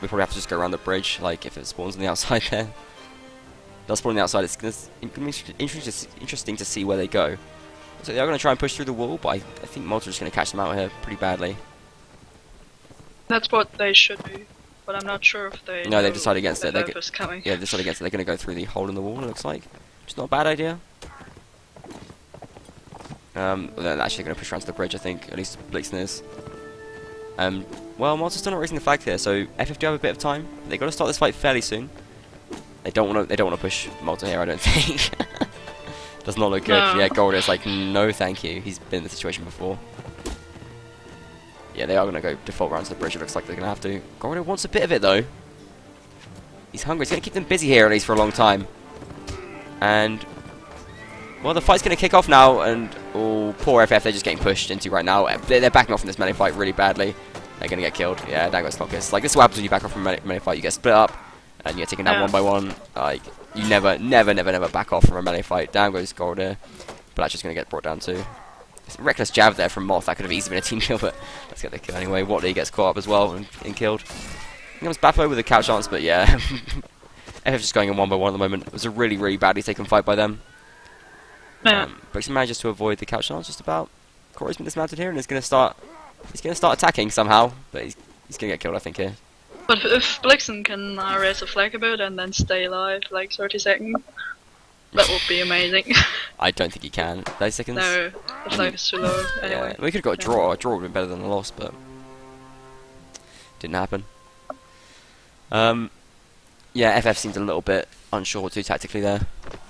We probably have to just go around the bridge. Like if it spawns on the outside there, they'll spawn on the outside. It's gonna be interesting to see where they go. So they're gonna try and push through the wall, but I think Malta is gonna catch them out here pretty badly. That's what they should do, but I'm not sure if they. No, they've decided against it. Coming. Yeah, they've decided against it. They're gonna go through the hole in the wall. It looks like, which is not a bad idea. They're actually going to push around to the bridge, I think. At least Blixen is. Well, Malta's still not raising the flag here, so FF do have a bit of time. They've got to start this fight fairly soon. They don't want to push Malta here, I don't think. Does not look good. No. Yeah, Gold is like, no, thank you. He's been in this situation before. Yeah, they are going to go default round to the bridge. It looks like they're going to have to. Gold wants a bit of it though. He's hungry. He's going to keep them busy here at least for a long time. And well, the fight's going to kick off now, and oh, poor FF, they're just getting pushed into right now. They're backing off in this melee fight really badly. They're going to get killed. Yeah, down goes Clockers. Like, this is what happens when you back off from a melee fight. You get split up, and you get taken down one by one. Like, you never back off from a melee fight. Down goes Gold here. But that's just going to get brought down too. Reckless jab there from Moth. That could have easily been a team kill, but let's get the kill anyway. Watley gets caught up as well and killed. Here comes Baffo with a couch chance, but yeah. FF just going in one by one at the moment. It was a really, really badly taken fight by them. But he manages to avoid the couch chance just about. Corey's been dismounted here and is going to start. He's going to start attacking somehow, but he's going to get killed, I think, here. But if Blixen can raise a flag a bit and then stay alive like 30 seconds, that would be amazing. I don't think he can. 30 seconds? No, the flag is too low. Anyway. Yeah, we could have got a draw. A draw would have been better than a loss, but didn't happen. Yeah, FF seemed a little bit unsure what to do tactically there.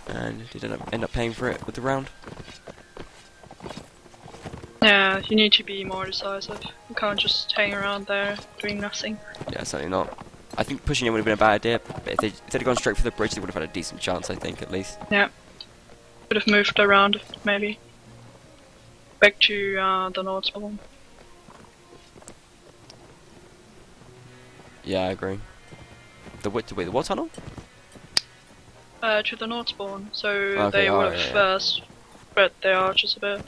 and did end up paying for it with the round. Yeah, you need to be more decisive. You can't just hang around there doing nothing. Yeah, certainly not. I think pushing it would have been a bad idea, but if they'd gone straight for the bridge, they would have had a decent chance, I think, at least. Yeah. Could have moved around, maybe. Back to the north spawn. Yeah, I agree. Wait, the what tunnel? To the north spawn, so Okay, they would have spread their archers a bit.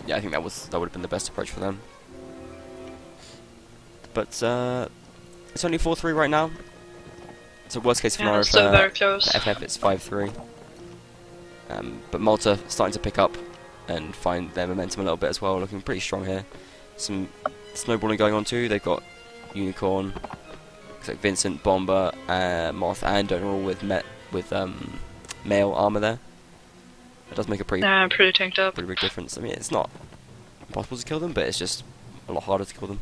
Yeah, I think that would have been the best approach for them. But it's only 4-3 right now. So worst case scenario for still very close. FF it's 5-3. But Malta starting to pick up and find their momentum a little bit as well, looking pretty strong here. Some snowballing going on too. They've got Unicorn, looks like Vincent, Bomber, Moth, and Donor all with male armor there. It does make a pretty tanked up. Pretty big difference. I mean, it's not impossible to kill them, but it's just a lot harder to kill them.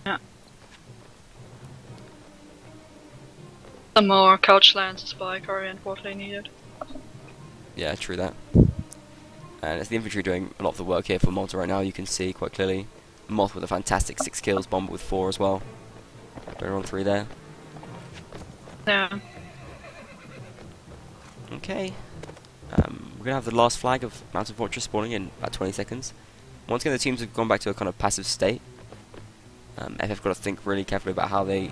Yeah. Some more couch lances by Cory and what they needed. Yeah, true that. And it's the infantry doing a lot of the work here for Malta right now. You can see quite clearly. Moth with a fantastic 6 kills, Bomber with 4 as well. Donor on 3 there. Yeah. Okay. We're going to have the last flag of Mountain Fortress spawning in about 20 seconds. Once again, the teams have gone back to a kind of passive state. FF got to think really carefully about how they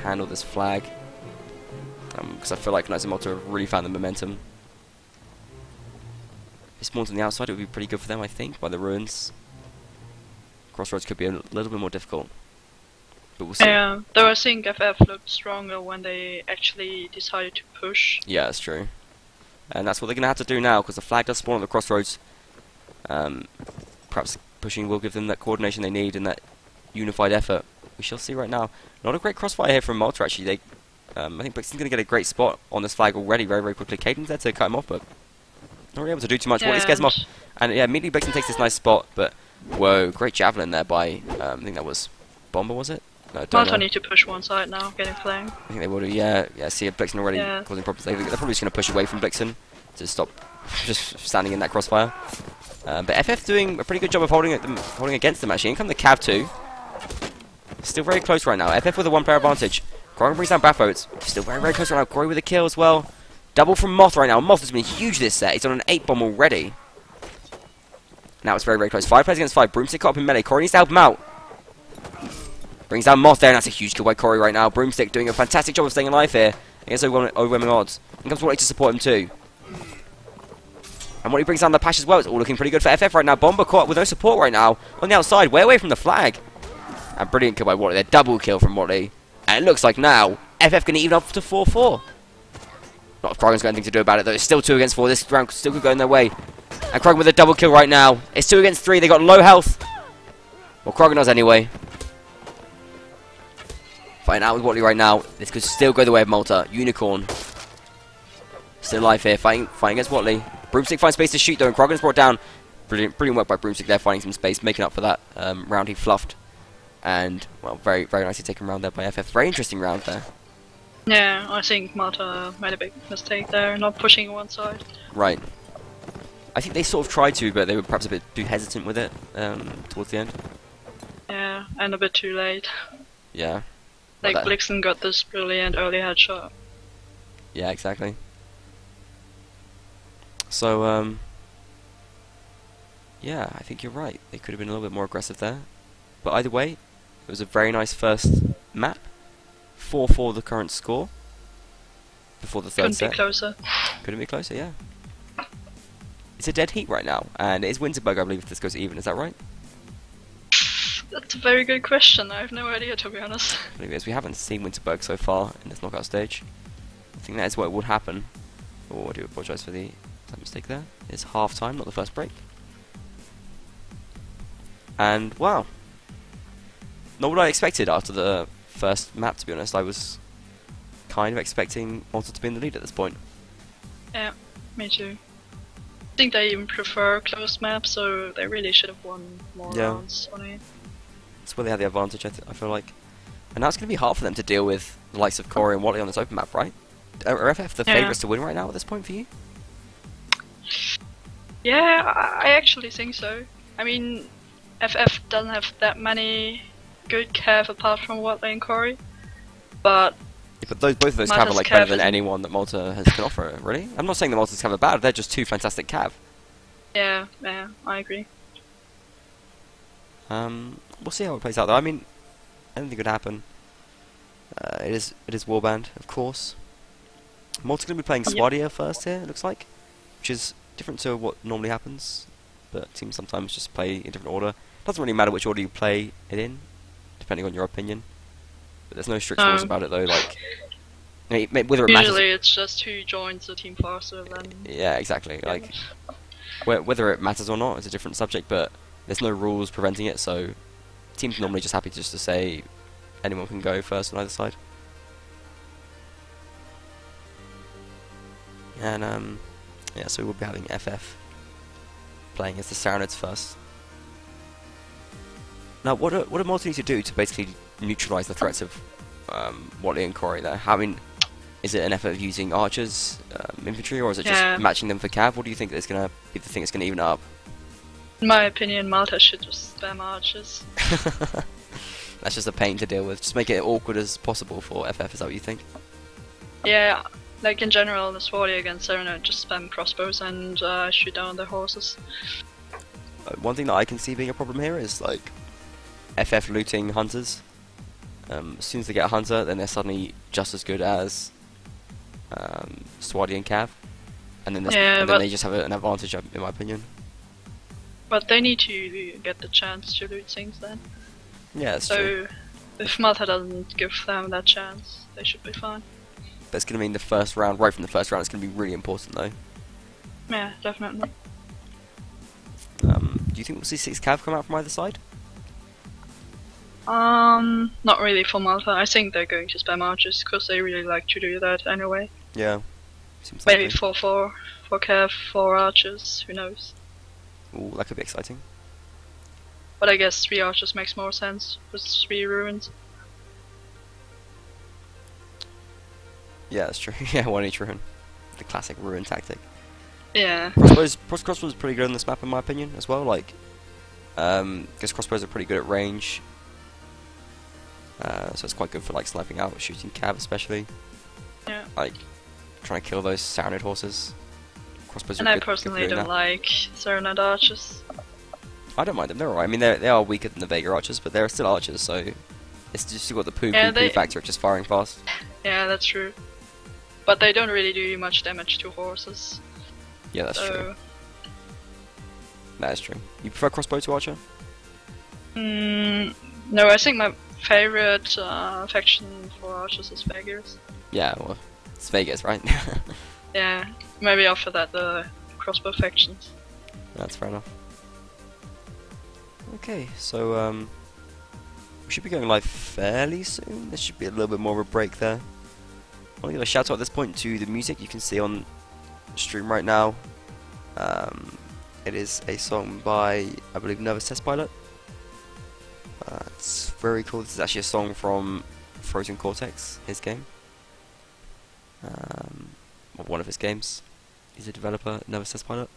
handle this flag. Because I feel like Knights of Malta have really found the momentum. If it spawns on the outside, it would be pretty good for them, I think, by the ruins. Crossroads could be a little bit more difficult. But we'll see. Yeah, though I think FF looked stronger when they actually decided to push. Yeah, that's true. And that's what they're going to have to do now, because the flag does spawn at the crossroads. Perhaps pushing will give them that coordination they need and that unified effort. We shall see right now. Not a great crossfire here from Malta, actually. I think Brixton's going to get a great spot on this flag already very, very quickly. Caden's there to cut him off, but not really able to do too much. What scares him off. And yeah, immediately Brixton takes this nice spot, but whoa, great javelin there by, I think that was Bomber, was it? No, Malta need to push one side now, getting flanked. I think they will do, yeah. See Blixen already causing problems. They're probably just going to push away from Blixen to stop just standing in that crossfire. But FF doing a pretty good job of holding against them, actually. In come the Cav 2. Still very close right now. FF with a 1-player advantage. Cory brings down Baffo. It's still very, very close right now. Cory with a kill as well. Double from Moth right now. Moth has been huge this set. He's on an 8-bomb already. Now it's very, very close. 5 players against 5. Broomstick caught up in melee. Cory needs to help him out. Brings down Moth there, and that's a huge kill by Cory right now. Broomstick doing a fantastic job of staying alive here against overwhelming odds. And comes Wally to support him too. And Wally brings down the Pash as well. It's all looking pretty good for FF right now. Bomber caught with no support right now on the outside, way away from the flag. And brilliant kill by Wally there. Double kill from Wally. And it looks like now FF can even up to 4-4. Not if Krogan's got anything to do about it though. It's still 2 against 4. This round still could go in their way. And Krogan with a double kill right now. It's 2 against 3. They got low health. Well, Krogan does anyway. Fighting out with Watley right now. This could still go the way of Malta. Unicorn. Still alive here. Fighting against Watley. Broomstick finds space to shoot though, and Krogan's brought down. Brilliant work by Broomstick there, finding some space, making up for that round he fluffed. And, well, very, very nicely taken round there by FF. Very interesting round there. Yeah, I think Malta made a big mistake there, not pushing one side. Right. I think they sort of tried to, but they were perhaps a bit too hesitant with it towards the end. Yeah, and a bit too late. Yeah. Like, Blixen got this brilliant early headshot. Yeah, exactly. So, yeah, I think you're right. They could have been a little bit more aggressive there. But either way, it was a very nice first map. 4-4 the current score. Before the third set. Couldn't be closer. Couldn't be closer, yeah. It's a dead heat right now, and it is Winterberg, I believe, if this goes even. Is that right? That's a very good question. I have no idea, to be honest. I believe it is. We haven't seen Winterberg so far in this knockout stage. I think that is what would happen. Oh, I do apologise for the mistake there. It's half time, not the first break. And wow, not what I expected after the first map. To be honest, I was kind of expecting Malta to be in the lead at this point. Yeah, me too. I think they even prefer closed maps, so they really should have won more rounds on it. That's where they had the advantage, I feel like. And now it's going to be hard for them to deal with the likes of Cory and Watley on this open map, right? Are FF the favourites to win right now at this point for you? Yeah, I actually think so. I mean, FF doesn't have that many good cav apart from Warband and Corey, but yeah, but both of those cav are like better than anyone that Malta has can offer. Really, I'm not saying the Malta's cav are bad. They're just two fantastic cav. Yeah, I agree. We'll see how it plays out though. I mean, anything could happen. It is Warband, of course. Malta's going to be playing Swadia first here, it looks like, which is different to what normally happens, but teams sometimes just play in different order. Doesn't really matter which order you play it in, depending on your opinion. But there's no strict rules about it though. Like, I mean, whether it usually it's just who joins the team faster than. Yeah, exactly. Like, whether it matters or not is a different subject, but there's no rules preventing it. So teams are normally just happy just to say anyone can go first on either side. And yeah, so we'll be having FF playing as the Saranids first. Now, what do Malta need to do to basically neutralise the threats of Watley and Corey there? I mean, is it an effort of using archers, infantry, or is it just matching them for cav? What do you think is going to be the thing that's going to even it up? In my opinion, Malta should just spam archers. That's just a pain to deal with. Just make it awkward as possible for FF, is that what you think? Yeah, like in general, the Swadia against Serenade just spam crossbows and shoot down their horses. One thing that I can see being a problem here is like FF looting hunters. As soon as they get a hunter, then they're suddenly just as good as Swadia and Cav, and then, then they just have an advantage, in my opinion. But they need to get the chance to loot things then. Yeah, that's true. So if Malta doesn't give them that chance, they should be fine. But it's going to mean the first round, right from the first round, it's going to be really important though. Yeah, definitely. Do you think we'll see 6 Cav come out from either side? Not really for Malta. I think they're going to spam archers because they really like to do that anyway. Yeah. Seems maybe 4 Cav, 4 archers, who knows. Ooh, that could be exciting. But I guess 3 archers makes more sense with 3 ruins. Yeah, that's true. Yeah, 1 each ruin. The classic ruin tactic. Yeah. Crossbows is pretty good on this map in my opinion as well. Like, because crossbows are pretty good at range. So it's quite good for like sniping out, shooting cav especially. Yeah. Like trying to kill those Saranid horses. Crossbows and are I good, personally don't like Serenade archers. I don't mind them. They're alright. I mean, they are weaker than the Vega archers, but they're still archers. So it's just got the poo factor of just firing fast. Yeah, that's true. But they don't really do much damage to horses. Yeah, that's true. That is true. You prefer crossbow to archer? No, I think my favorite faction for archers is Vegas. Yeah, well, it's Vegas, right? Yeah, maybe after that the crossbow factions. That's fair enough. Okay, so we should be going live fairly soon. There should be a little bit more of a break there. I want to give a shout out at this point to the music you can see on stream right now. It is a song by, I believe, Nervous Test Pilot. It's very cool. This is actually a song from Frozen Cortex, his game. Or one of his games. He's a developer, Nervous Test Pilot.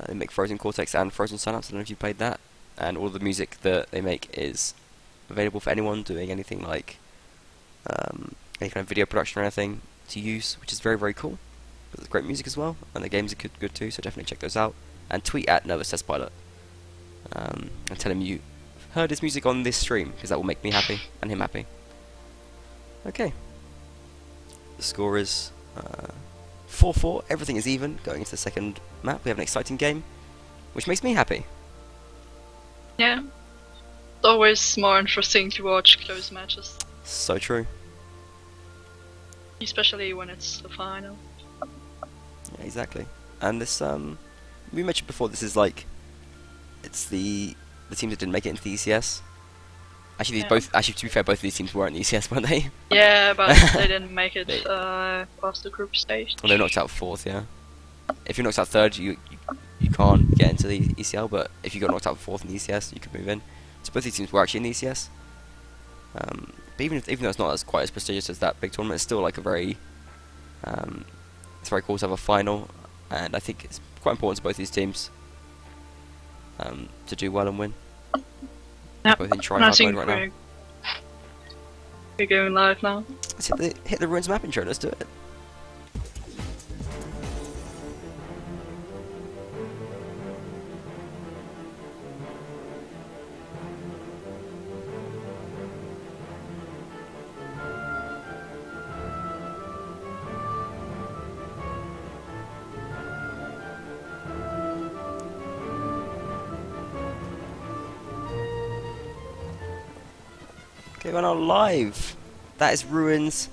They make Frozen Cortex and Frozen Synapse. I don't know if you played that. And all the music that they make is available for anyone doing anything like any kind of video production or anything to use, which is very, very cool. But there's great music as well, and the games are good too, so definitely check those out. And tweet at Nervous Test Pilot and tell him you heard his music on this stream, because that will make me happy and him happy. Okay. The score is 4-4. Everything is even going into the second map. We have an exciting game, which makes me happy. Yeah. It's always more interesting to watch close matches. So true. Especially when it's the final. Yeah, exactly. And this, we mentioned before, this is like, it's the teams that didn't make it into the ECS. Actually, actually, to be fair, both of these teams were in the ECS, weren't they? Yeah, but they didn't make it past the group stage. Well, they knocked out 4th, yeah. If you're knocked out 3rd, you can't get into the ECL, but if you got knocked out 4th in the ECS, you could move in. So both these teams were actually in the ECS. But even though it's not quite as prestigious as that big tournament, it's still like a very It's very cool to have a final, and I think it's quite important to both these teams to do well and win. Yep. Both in try hard mode right now. We're going live now. Let's hit the Ruins map intro, let's do it. Okay, we're now live. That is Ruins.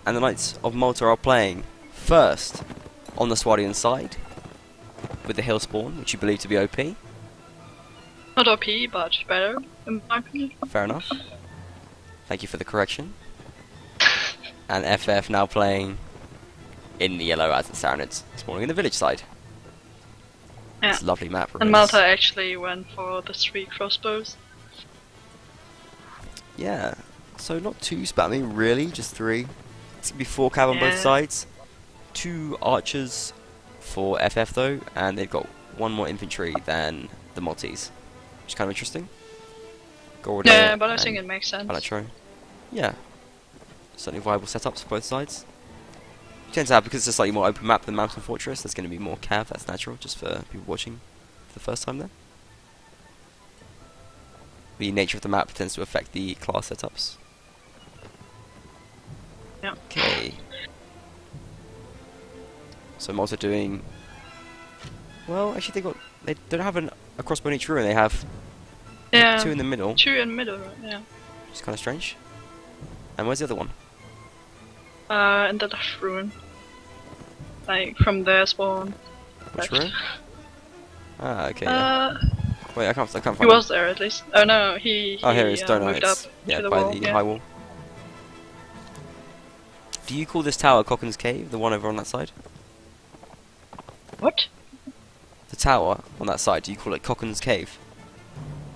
And the Knights of Malta are playing first on the Swardian side with the hill spawn, which you believe to be OP. Not OP, but better, in my opinion. Fair enough. Thank you for the correction. And FF now playing in the yellow as it sounded, spawning in the village side. Yeah. It's a lovely map. Ruins. And Malta actually went for the 3 crossbows. Yeah, so not too spammy really, just 3. It's gonna be 4 cav on both sides. 2 archers for FF though, and they've got 1 more infantry than the Maltese, which is kind of interesting. Yeah, but I think it makes sense. Electro. Yeah, certainly viable setups for both sides. Tends to have, because it's a slightly more open map than Mountain Fortress, there's going to be more cav, that's natural, just for people watching for the first time there. The nature of the map tends to affect the class setups. Yeah. Okay. So Malta doing well. Actually, they don't have a crossbow in each ruin. They have 2 in the middle. 2 in the middle, right? Yeah. Which is kind of strange. And where's the other one? In the left ruin, like from their spawn. Which left. ruin? Ah, okay. Yeah. Wait, I can't find he him. was there at least. Oh no, he here he is, moved up yeah, to the by wall. the high wall. Do you call this tower Cocken's Cave, the one over on that side? What? The tower on that side, do you call it Cocken's Cave?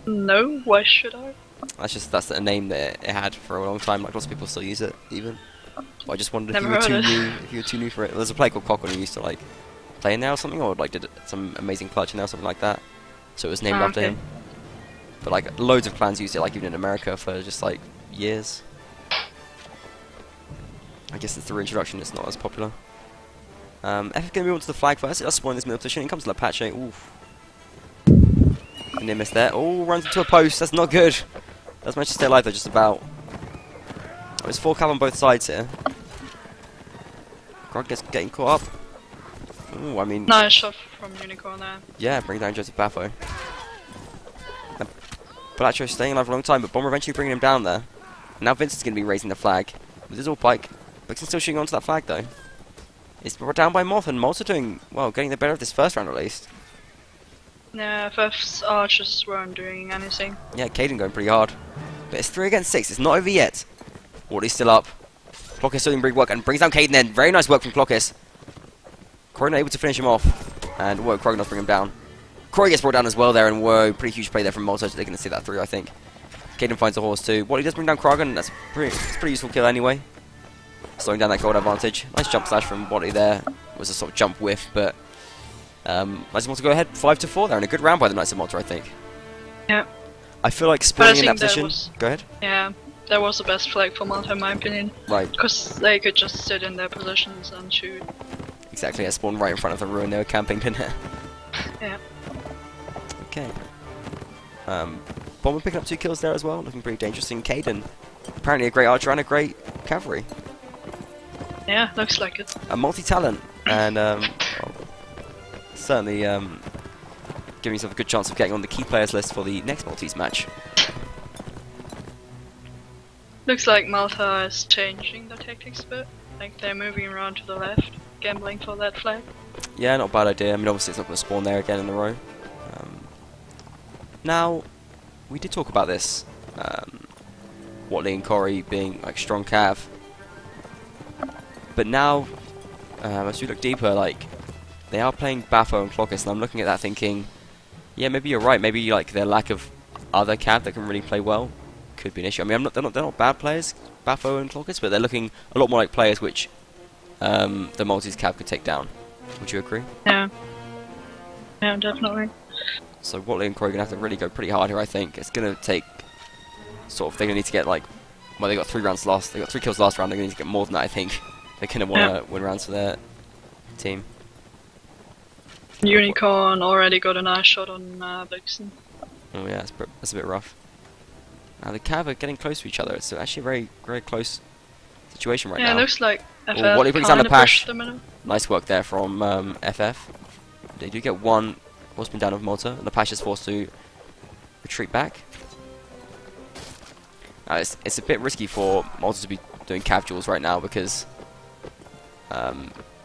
No, why should I? That's a name that it had for a long time, like lots of people still use it even. But I just wondered if Never you were heard too it. new, if you were too new for it. There's a play called Cocken who used to like play in there or something, or like did some amazing clutch in there or something like that. So it was named after him. But like loads of clans used it, like even in America for just like years. I guess it's the reintroduction, it's not as popular. FF gonna move on to the flag first. Let's spawn in this middle position. In comes Lapache. Oof. Near miss there. Oh, runs into a post. That's not good. That's managed to stay alive though, just about. Oh, there's 4 cav on both sides here. Grog gets getting caught up. Ooh, I mean. Nice shot from Unicorn there. Yeah, bring down Joseph Baffo. Balacho staying alive for a long time, but Bomber eventually bringing him down there. Now Vincent's going to be raising the flag with his all pike. Vixen's still shooting onto that flag though. It's brought down by Moth, and Moth's doing well, getting the better of this first round at least. Yeah, FF's archers weren't doing anything. Yeah, Caden going pretty hard. But it's 3 against 6, it's not over yet. Wardy's still up. Clockis still doing big work and brings down Caden then. Very nice work from Clockis. Corey not able to finish him off. And whoa, Krognos bring him down. Corey gets brought down as well there, and whoa, pretty huge play there from Malta. They're going to see that through, I think. Caden finds the horse too. Wally does bring down Krogan, that's it's a pretty useful kill anyway. Slowing down that gold advantage. Nice jump slash from Wally there. It was a sort of jump whiff, but Knights of Malta go ahead 5-4 there, and a good round by the Knights of Malta, I think. Yeah. I feel like spawning in that position. Go ahead. Yeah, that was the best flag for Malta in my opinion. Right. Because they could just sit in their positions and shoot. Exactly, I spawned right in front of the ruin they were camping, didn't it? Yeah. Okay. Bomber picking up 2 kills there as well, looking pretty dangerous. And Caden, apparently a great archer and a great cavalry. Yeah, looks like it. A multi-talent, and well, certainly giving yourself a good chance of getting on the key players list for the next Maltese match. Looks like Malta is changing their tactics a bit. Like they're moving around to the left, gambling for that flag. Yeah, not a bad idea. I mean, obviously it's not going to spawn there again in a row. Now, we did talk about this. Watley and Corey being like strong cav. But now, as we look deeper, like they are playing Baffo and Clockis, and I'm looking at that thinking, yeah, maybe you're right. Maybe like their lack of other cav that can really play well could be an issue. I mean, they're not bad players, Baffo and Clockers, but they're looking a lot more like players which the Maltese Cav could take down. Would you agree? Yeah. Yeah, definitely. So Watley and Corey are going to have to really go pretty hard here, I think. It's going to take sort of, they're going to need to get like, well, they got 3 rounds last, they got 3 kills last round, they're going to need to get more than that, I think. They're going to want to win rounds for their team. Unicorn already got a nice shot on Vixen. Oh yeah, that's a bit rough. Now the Cav are getting close to each other. It's actually a very, very close situation right now. Yeah, it looks like FF Watley brings down the Pash. them in. Nice work there from FF. They do get one horseman down of Malta, and the Pash is forced to retreat back. Now it's a bit risky for Malta to be doing Cav duels right now because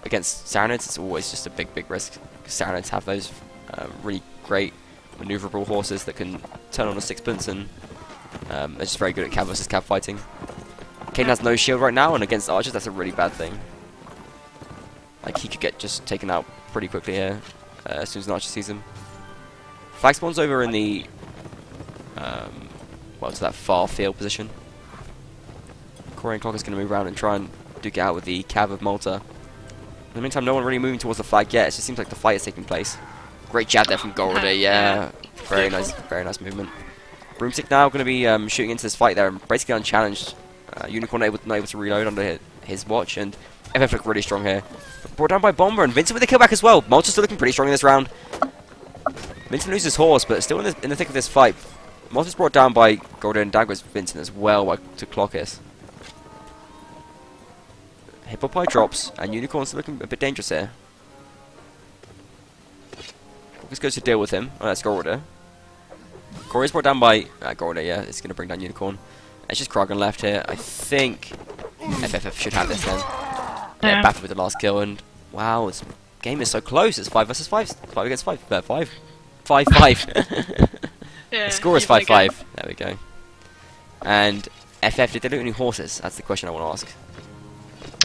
against Saranids it's always just a big risk. Saranids have those really great maneuverable horses that can turn on a sixpence, and they're just very good at Cav versus Cav fighting. Caden has no shield right now, and against archers that's a really bad thing. Like, he could get just taken out pretty quickly here as soon as an archer sees him. Flag spawns over in the well, to that far field position. Corey and Clock is going to move around and try and duke it out with the Cav of Malta. In the meantime, no one really moving towards the flag yet. It just seems like the fight is taking place. Great jab there from Golrider, yeah. Very nice movement. Broomstick now going to be shooting into this fight there, and basically unchallenged. Unicorn not able to reload under his watch, and FF look really strong here. Brought down by Bomber, and Vincent with the killback as well. Malta's still looking pretty strong in this round. Vincent loses his horse, but still in the thick of this fight. Malta's brought down by Golden and Daggers Vincent as well to Clockis. Hippopie drops, and Unicorn's still looking a bit dangerous here. Clockis goes to deal with him. Oh, that's Golrider. Corey's brought down by Golrider, yeah. It's going to bring down Unicorn. It's just Kragan left here. I think FFF should have this then. Yeah, Baffo with the last kill, and wow, this game is so close. It's 5 versus 5. 5 against 5. 5. 5-5. Yeah, the score is 5-5. There we go. And FF, did they loot any horses? That's the question I want to ask.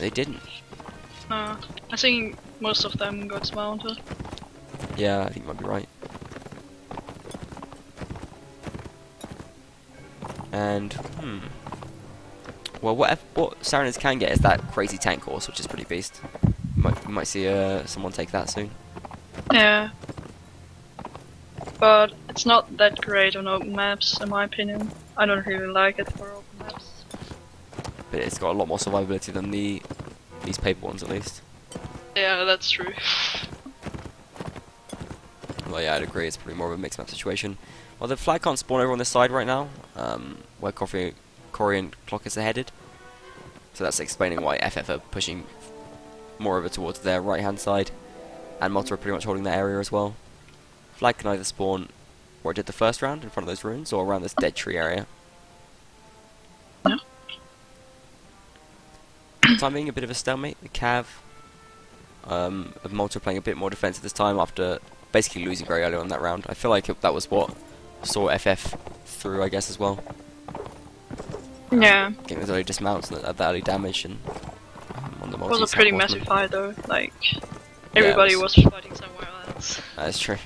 They didn't. I think most of them got mounted. Yeah, I think you might be right. And, well, what Saranids can get is that crazy tank horse, which is pretty beast. You might see someone take that soon. Yeah. But it's not that great on open maps, in my opinion. I don't really like it for open maps. But it's got a lot more survivability than these paper ones, at least. Yeah, that's true. Well, yeah, I'd agree. It's probably more of a mixed map situation. Well, the flag can't spawn over on this side right now, where Corey and Clockis are headed. So that's explaining why FF are pushing more over towards their right-hand side, and Malta are pretty much holding that area as well. Flag can either spawn where it did the first round, in front of those ruins, or around this dead tree area. Yeah. Time being a bit of a stalemate. The Cav of Malta playing a bit more defensive this time after basically losing very early on that round. I feel like that was what saw FF through, I guess, as well. Yeah. Getting those early dismounts and that early damage, and on the It was a pretty massive fight though. Like, everybody was fighting somewhere else. That's true.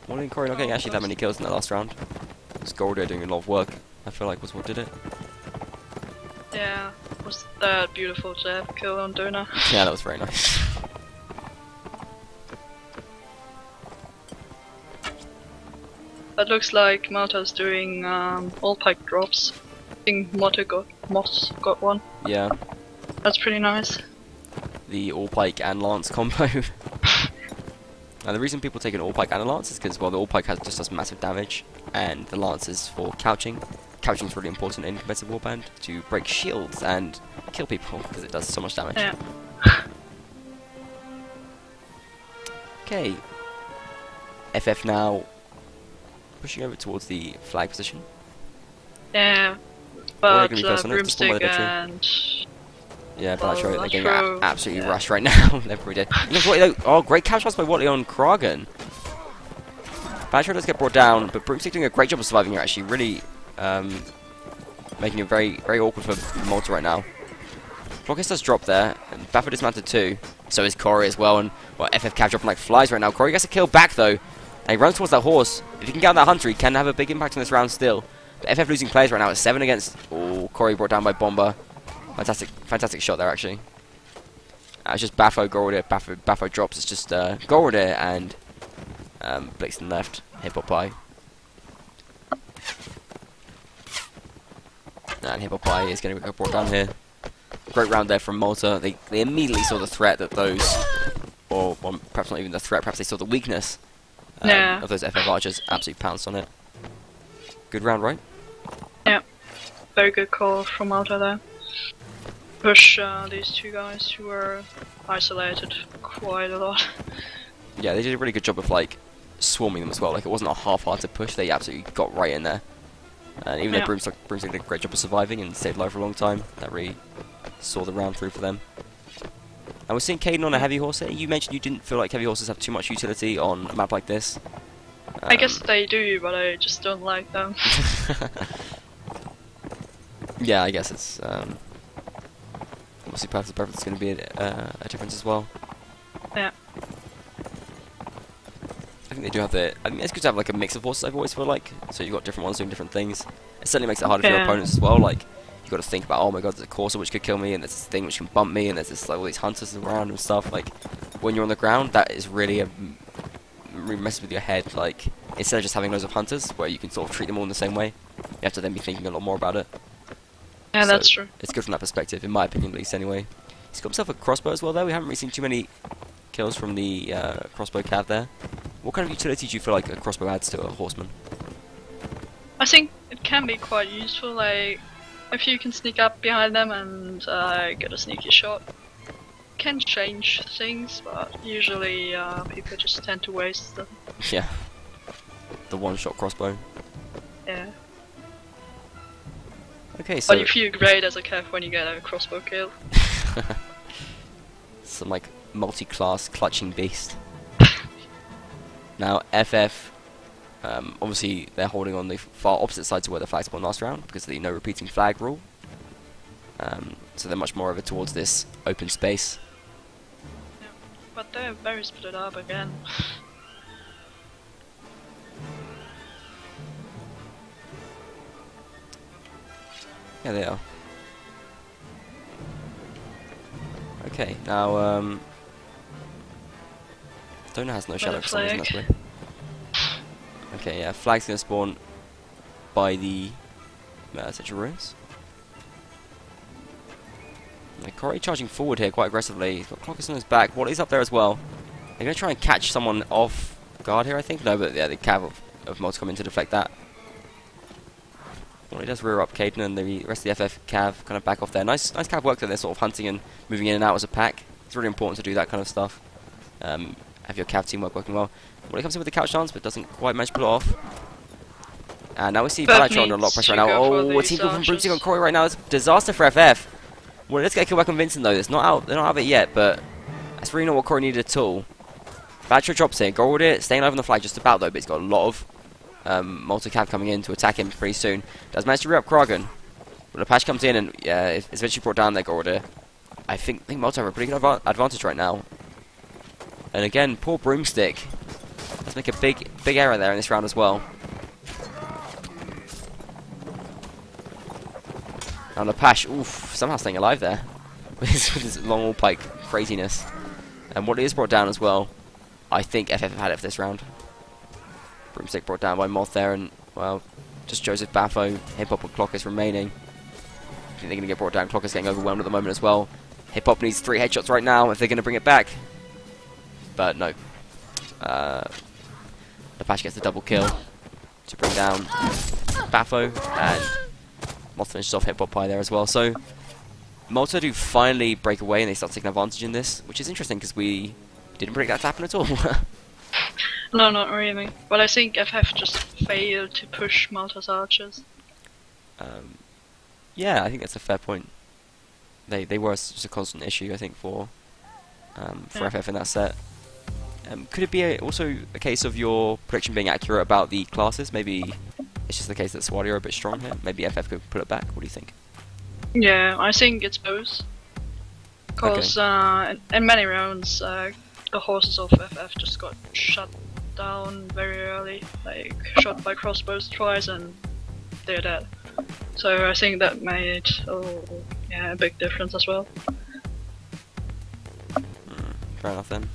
Molly and Corey not getting actually that many kills in that last round. It's Golder doing a lot of work, I feel like, was what did it. Yeah, was that beautiful jab kill on Dona. Yeah, that was very nice. That looks like Malta's doing all pike drops. I think Moss got one. Yeah. That's pretty nice. The all pike and lance combo. And the reason people take an all pike and a lance is because, well, the all pike just does massive damage, and the lance is for couching. Couching is really important in competitive warband to break shields and kill people because it does so much damage. Yeah. Okay. FF now pushing over towards the flag position. Yeah, but Broomstick and... Yeah, but that's right, they're getting absolutely rushed right now. They're pretty dead. Oh, great catch shots by Watley on Kragan. Badger does get brought down, but Broomstick doing a great job of surviving here, actually. Really making it very, very awkward for Malta right now. Clockis does drop there, and Baffo dismounted too. So is Corey as well, and well, FF Cav dropping like flies right now. Corey gets a kill back though. And he runs towards that horse. If he can get on that hunter, he can have a big impact on this round still. But FF losing players right now. It's 7 against... Oh, Corey brought down by Bomber. Fantastic shot there, actually. It's just Baffo, Gorodier. Baffo drops. It's just Gorodier and Blixen left. Hippopai. And Hippopai is going to get brought down here. Great round there from Malta. They immediately saw the threat that those... Or well, perhaps not even the threat. Perhaps they saw the weakness of those FF archers. Absolutely pounced on it. Good round, right? Yeah. Very good call from Malta there. Push these two guys who were isolated quite a lot. Yeah, they did a really good job of like swarming them as well. Like it wasn't a half-hearted push. They absolutely got right in there. And even though Broomstick did a great job of surviving and stayed alive for a long time, that really saw the round through for them. And we're seeing Caden on a heavy horse here. You mentioned you didn't feel like heavy horses have too much utility on a map like this. I guess they do, but I just don't like them. Yeah, I guess it's obviously Path to Preference is going to be a difference as well. Yeah. I think they do have the... I think it's good to have like a mix of horses, I've always feel like. So you've got different ones doing different things. It certainly makes it harder for your opponents as well. Like, you've got to think about, oh my god, there's a Corsair which could kill me, and there's this thing which can bump me, and there's this, like, all these hunters around and stuff. Like, when you're on the ground, that is really really messes with your head. Like, instead of just having loads of hunters, where you can sort of treat them all in the same way, you have to then be thinking a lot more about it. Yeah, so that's true. It's good from that perspective, in my opinion at least, anyway. He's got himself a crossbow as well, though. We haven't really seen too many kills from the crossbow cav there. What kind of utility do you feel like a crossbow adds to a horseman? I think it can be quite useful, like, if you can sneak up behind them and get a sneaky shot. Can change things, but usually people just tend to waste them. Yeah. The one-shot crossbow. Yeah. Okay, so... But you feel great as a cav when you get a crossbow kill. Some, like, multi-class clutching beast. Now, FF, obviously they're holding on the far opposite side to where the flag spawned last round because of the no repeating flag rule. So they're much more over towards this open space. Yeah, but they're very split up again. Yeah, they are. Okay, now, Donor has no shadow for some reason, that's weird. Okay, yeah, flag's gonna spawn by the Central Ruins. Corey charging forward here quite aggressively. He's got Clockers on his back. Wally's up there as well. They're gonna try and catch someone off guard here, I think. No, but yeah, the cav of Malta come in to deflect that. Wally does rear up Caden, and the rest of the FF cav kind of back off there. Nice cav work that they're sort of hunting and moving in and out as a pack. It's really important to do that kind of stuff. Have your cav teamwork working well. Wally comes in with the couch dance, but doesn't quite manage to pull it off. And now we see Balatron under a lot of pressure right now. Oh, a team kill from Broomstick on Corey right now. It's a disaster for FF. Well, let's get a kill by convincing though. It's not out. They're not out of it yet, but that's really not what Corey needed at all. Balatron drops here. Gold staying alive on the flag just about though, but he's got a lot of Malta cav coming in to attack him pretty soon. Does manage to rear up Kragan. But the patch comes in and yeah, it's eventually brought down there. Gold. I think Malta have a pretty good advantage right now. And again, poor Broomstick. Let's make a big error there in this round as well. Now Lepash, oof, somehow staying alive there. with his long all pike craziness. And what is brought down as well, I think FF have had it for this round. Broomstick brought down by Moth there, and, well, just Joseph Baffo, Hip Hop and Clock is remaining. I think they're going to get brought down. Clock is getting overwhelmed at the moment as well. Hip Hop needs 3 headshots right now if they're going to bring it back. But no. Lepash gets the double kill to bring down Baffo, and Moth finishes off Hip Hop Pie there as well. So Malta do finally break away and they start taking advantage in this, which is interesting because we didn't predict that to happen at all. No, not really. But I think FF just failed to push Malta's archers. Yeah, I think that's a fair point. They were just a constant issue, I think, for FF in that set. Could it be also a case of your prediction being accurate about the classes? Maybe it's just the case that Swadi are a bit strong here. Maybe FF could put it back. What do you think? Yeah, I think it's both. Because in many rounds, the horses of FF just got shut down very early, like shot by crossbows twice and they're dead. So I think that made a big difference as well. Fair enough then.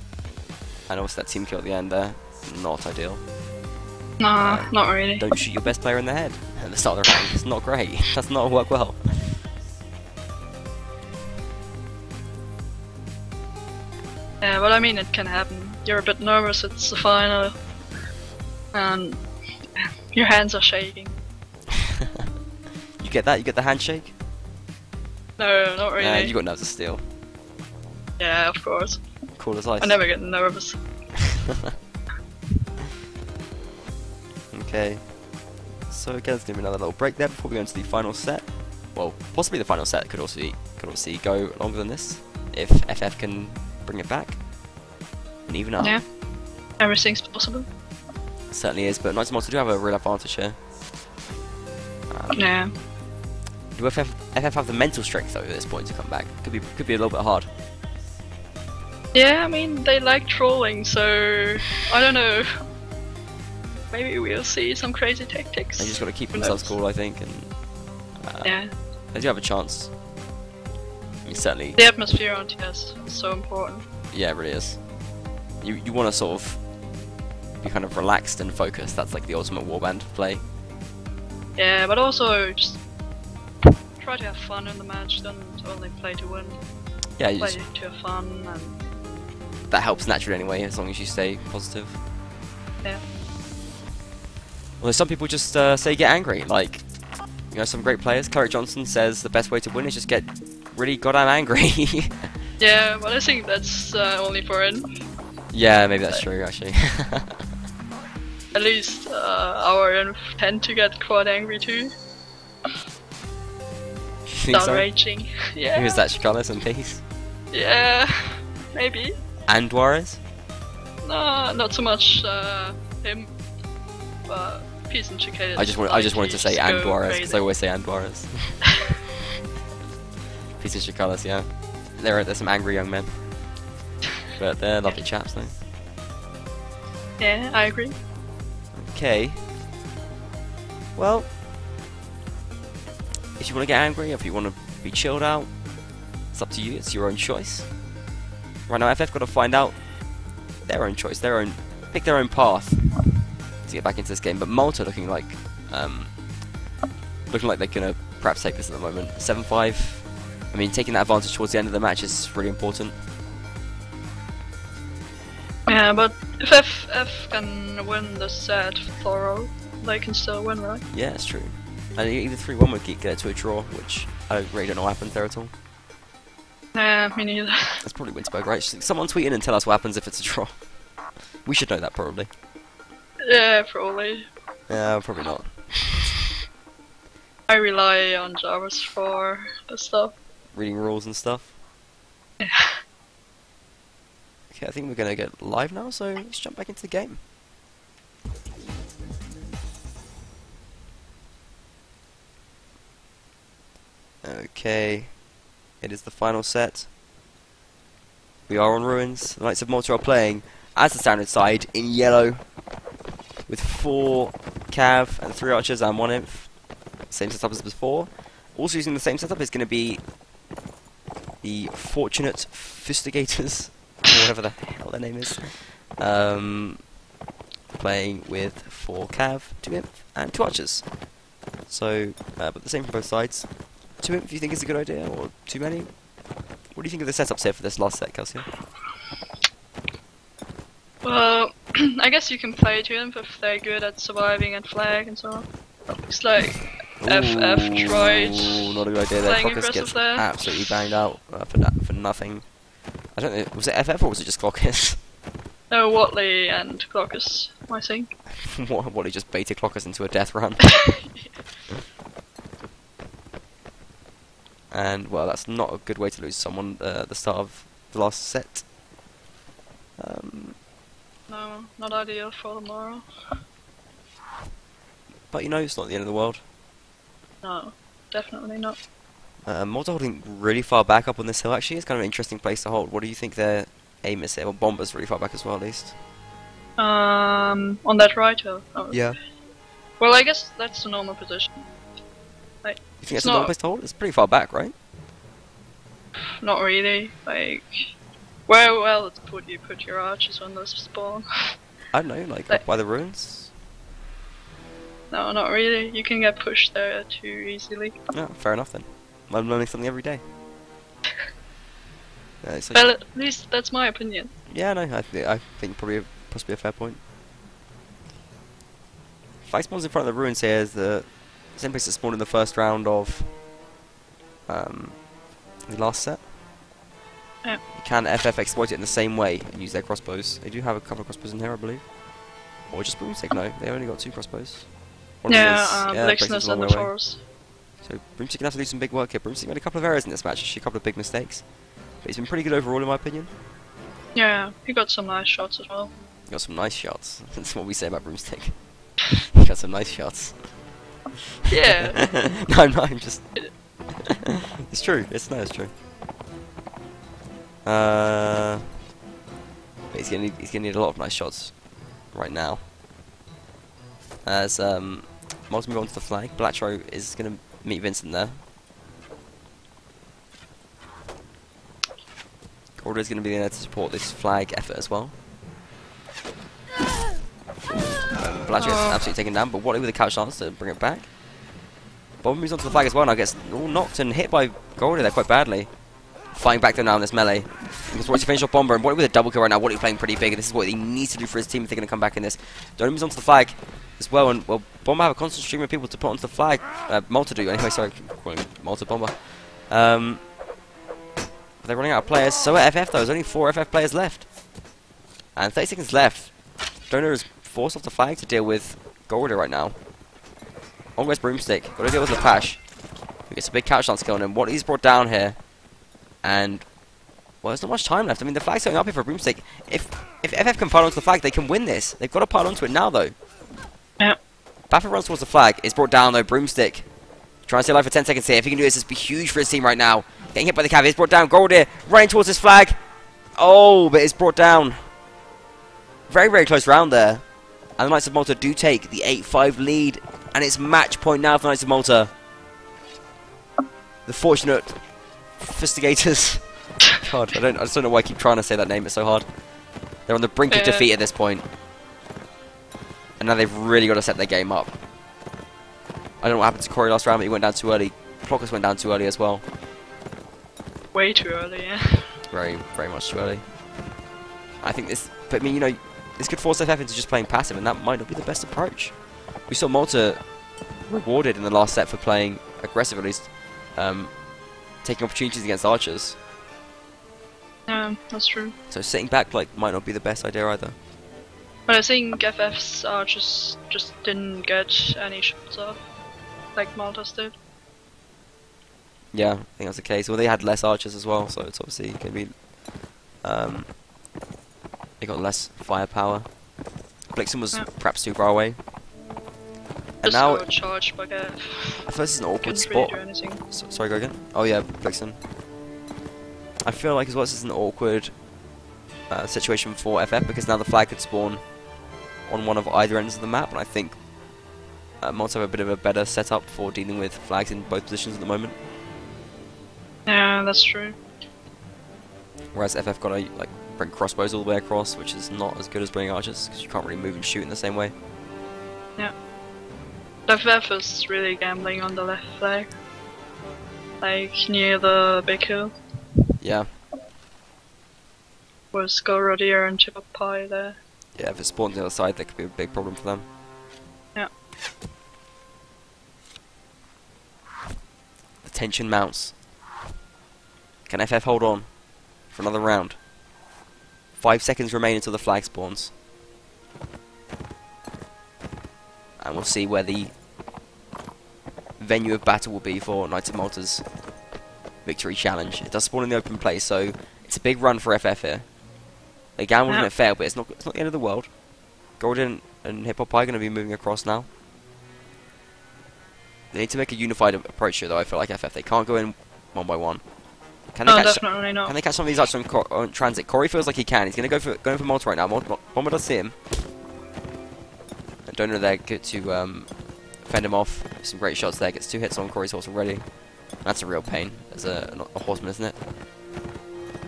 And also that team kill at the end there, not ideal. Nah, not really. Don't shoot your best player in the head at the start of the round. It's not great. Does not work well. Yeah, but I mean it can happen. You're a bit nervous, it's the final, and your hands are shaking. You get that? You get the handshake? No, not really. You got nerves of steel. Yeah, of course. Cool as ice. I never get nervous. Okay. So again, there's gonna be another little break there before we go into the final set. Well, possibly the final set could obviously go longer than this if FF can bring it back and even up. Yeah, everything's possible. Certainly is, but Knights of Malta do have a real advantage here. Yeah. Do FF have the mental strength though at this point to come back? Could be a little bit hard. Yeah, I mean they like trolling, so I don't know. Maybe we'll see some crazy tactics. They just got to keep themselves cool, I think, and yeah, they do have a chance. I mean, certainly. The atmosphere on TS is so important. Yeah, it really is. You want to sort of be kind of relaxed and focused. That's like the ultimate Warband play. Yeah, but also just try to have fun in the match. Don't only play to win. Yeah, you play just, to have fun, and that helps naturally anyway, as long as you stay positive. yeah. Well, some people just say get angry. Like, you know, some great players. Cleric Johnson says the best way to win is just get really goddamn angry. Yeah, but I think that's only for him. Yeah, maybe that's true, actually. At least our inf tend to get quite angry too. Think Start so? raging. Yeah. Who's that, Chicalis and Peace? Yeah, maybe. And Juarez? No, not so much him, but Peace and Chicalis. I just wanted to say and Juarez, because I always say and Juarez. Peace and Chicalis, yeah. They're some angry young men. But they're lovely chaps, though. Yeah, I agree. Okay. Well, if you want to get angry, or if you want to be chilled out, it's up to you. It's your own choice. Right now, FF got to find out their own choice, pick their own path to get back into this game. But Malta looking like they're gonna perhaps take this at the moment. 7-5. I mean, taking that advantage towards the end of the match is really important. Yeah, but if FF can win the set thorough, they can still win, right? Yeah, it's true. And either 3-1 would get it to a draw, which I really don't know what happens there at all. Nah, me neither. That's probably Winsberg, right? Someone tweet in and tell us what happens if it's a draw. We should know that, probably. Yeah, probably. Yeah, probably not. I rely on Jarvis for the stuff. Reading rules and stuff. Yeah. Okay, I think we're gonna get live now, so let's jump back into the game. Okay, it is the final set. We are on Ruins. The Knights of Malta are playing as the standard side in yellow, with 4 Cav and 3 Archers and 1 Imp. Same setup as before. Also using the same setup is going to be the Fortunate Fustigators, or whatever the hell their name is. Playing with 4 Cav, 2 Imp, and 2 Archers. So, but the same from both sides. 2 Imp, do you think is a good idea, or too many? What do you think of the setups here for this last set, Kelsey? Well, I guess you can play to them if they're good at surviving and flag and so on. Looks like FF tried. Not a good idea there. Playing Clockers gets aggressive there. absolutely banged out for nothing. I don't know. Was it FF or was it just Clockers? No, Watley and Clockers, I think. What? He just baited Clockers into a death run. And well, that's not a good way to lose someone at the start of the last set. No, not ideal for tomorrow. But you know, it's not the end of the world. No, definitely not. Malta holding really far back up on this hill. Actually, it's kind of an interesting place to hold. What do you think their aim is here? Well, Bomber's really far back as well, at least. On that right hill. Oh. Yeah. Well, I guess that's the normal position. Like, You think it's a normal place to hold? It's pretty far back, right? Not really. Like, where else would you put your archers when those spawn? I don't know, like up by the ruins? No, not really. You can get pushed there too easily. Yeah, fair enough then. I'm learning something every day. Like, Well, at least that's my opinion. yeah, no, I think probably possibly a fair point. Flag spawns in front of the ruins here is the same place that spawned in the first round of the last set. Yeah. You can FF exploit it in the same way and use their crossbows. They do have a couple of crossbows in here, I believe. Or just Broomstick, no, they only got 2 crossbows. Blixness and the Force. So Broomstick can have to do some big work here. Broomstick made a couple of errors in this match, actually a couple of big mistakes. But he's been pretty good overall in my opinion. Yeah, he got some nice shots as well. He got some nice shots. That's what we say about Broomstick. He got some nice shots. Yeah. No, I'm just... It's true, it's true. But he's gonna need a lot of nice shots right now. As Malta move on to the flag, Blatchrow is gonna meet Vincent there. Gordo is gonna be there to support this flag effort as well. Blatchrow is absolutely taken down, but Wally with a couch chance to bring it back. Bob moves onto the flag as well, and I guess all knocked and hit by Gordo there quite badly. Fighting back there now in this melee. He's watching to finish off Bomber, and Wally with a double kill right now. Wally playing pretty big, and this is what he needs to do for his team if they're going to come back in this. Donnie moves onto the flag as well, and well, Bomber have a constant stream of people to put onto the flag. Malta do, anyway, sorry, calling Malta Bomber. They're running out of players, so at FF though, there's only 4 FF players left. And 30 seconds left. Donor is forced off the flag to deal with Gordo right now. On goes Broomstick, got to deal with Lepash, who gets a big couch dance kill on him. What he's brought down here, and well, there's not much time left. I mean, the flag's going up here for Broomstick. If FF can pile onto the flag, they can win this. They've got to pile onto it now, though. Yeah. Baffa runs towards the flag. It's brought down, though. Broomstick trying to stay alive for 10 seconds here. If he can do this, it's be huge for his team right now. Getting hit by the cav. It's brought down. Gold here, running towards his flag. Oh, but it's brought down. Very, very close round there. And the Knights of Malta do take the 8-5 lead. And it's match point now for the Knights of Malta. The fortunate Fustigators. God, I just don't know why I keep trying to say that name. It's so hard. They're on the brink of defeat at this point. And now they've really got to set their game up. I don't know what happened to Corey last round, but he went down too early. Plockers went down too early as well. Way too early, yeah. Very, very much too early. I think this, but I mean, you know, this could force FF into just playing passive, and that might not be the best approach. We saw Malta rewarded in the last set for playing aggressive, at least, taking opportunities against archers. Yeah, that's true. So sitting back like might not be the best idea either. But I think FF's archers just didn't get any shots off, like Malta's did. Yeah, I think that's the case. Well, they had less archers as well, so it's obviously going to be... they got less firepower. Blixen was perhaps too far away. And now... charged by I feel this is an awkward spot. Really Sorry, go again? Oh yeah, Blixen. I feel like as well this is an awkward situation for FF, because now the flag could spawn on one of either ends of the map, and I think Malta have a bit of a better setup for dealing with flags in both positions at the moment. Yeah, that's true. Whereas FF got to like bring crossbows all the way across, which is not as good as bringing archers, because you can't really move and shoot in the same way. Yeah. FF is really gambling on the left flag, like near the big hill. Yeah. With Skolrodier and Chip Pie there. Yeah, if it spawns on the other side, that could be a big problem for them. Yeah. The tension mounts. Can FF hold on for another round? 5 seconds remain until the flag spawns. And we'll see where the venue of battle will be for Knights of Malta's victory challenge. It does spawn in the open place, so it's a big run for FF here. They gambled and it failed, but it's not the end of the world. Golden and Hip Hop Pie are going to be moving across now. They need to make a unified approach here, though. I feel like FF. They can't go in one by one. Can they definitely not. Can they catch some of these archers on transit? Corey feels like he can. He's going to go for Malta right now. Bomber does see him. Donor there good to fend him off. Some great shots there. Gets 2 hits on Corey's horse already. That's a real pain as a horseman, isn't it?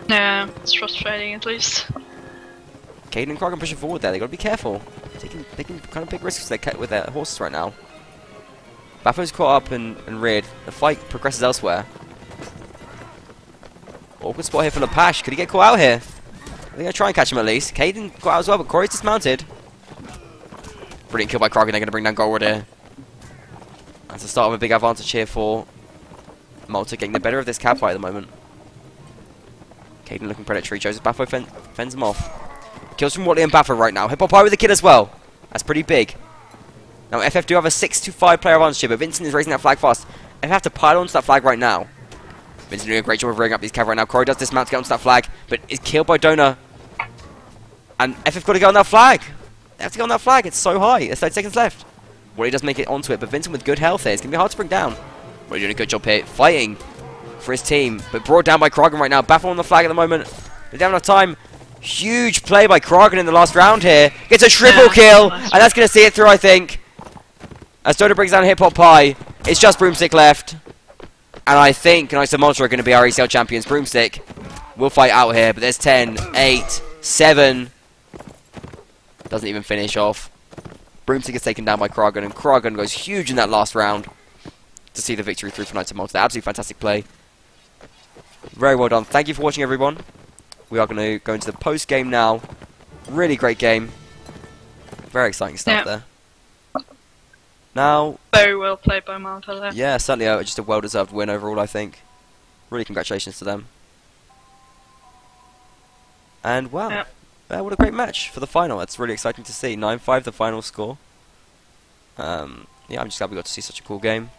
Yeah, it's frustrating at least. Caden and Krogan pushing forward there. They got to be careful. Taking kind of big risks with their horses right now. Baffo's caught up and reared. The fight progresses elsewhere. Awkward spot here for Lepash. Could he get caught out here? They're going to try and catch him at least. Caden caught out as well, but Corey's dismounted. Brilliant kill by Krogan. They're going to bring down Goldwood here. That's the start of a big advantage here for Malta, getting the better of this cab fight at the moment. Caden looking predatory. Joseph Baffo fends him off. Kills from Watley and Baffo right now. Hip Hop High with the kill as well. That's pretty big. Now FF do have a 6-5 player advantage here, but Vincent is raising that flag fast. FF have to pile onto that flag right now. Vincent doing a great job of rearing up these cav right now. Corey does dismount to get onto that flag, but is killed by Donor. And FF got to go on that flag. They have to go on that flag. It's so high. There's 30 seconds left. Watley does make it onto it, but Vincent with good health here. It's going to be hard to bring down. Watley doing a good job here, fighting for his team, but brought down by Krogan right now. Baffle on the flag at the moment. They don't have enough time. Huge play by Krogan in the last round here. Gets a triple kill, and that's going to see it through, I think. As Donor brings down Hip Hop Pie, it's just Broomstick left. And I think Knights of Malta are going to be our ECL champions. Broomstick will fight out here, but there's 10, 8, 7. Doesn't even finish off. Broomstick is taken down by Krogan, and Krogan goes huge in that last round to see the victory through for Knights of Malta. Absolutely fantastic play. Very well done. Thank you for watching, everyone. We are going to go into the post-game now. Really great game. Very exciting stuff there. Now, very well played by Malta there. Yeah, certainly just a well-deserved win overall, I think. Really congratulations to them. And wow, what a great match for the final. It's really exciting to see. 9-5 the final score. Yeah, I'm just glad we got to see such a cool game.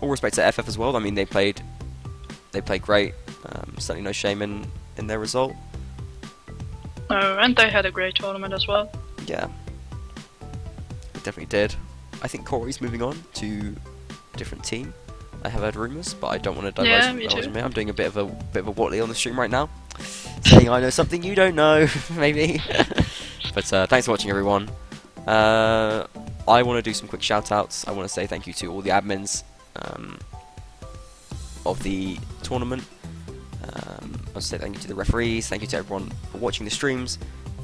All respect to FF as well. I mean, they played great. Certainly no shame in their result. Oh, and they had a great tournament as well. Yeah. Definitely did. I think Corey's moving on to a different team. I have heard rumours, but I don't want to divulge me. I'm doing a bit of a Watley on the stream right now, saying I know something you don't know, maybe. But thanks for watching, everyone. I want to do some quick shout-outs. I want to say thank you to all the admins of the tournament. I want to say thank you to the referees. Thank you to everyone for watching the streams.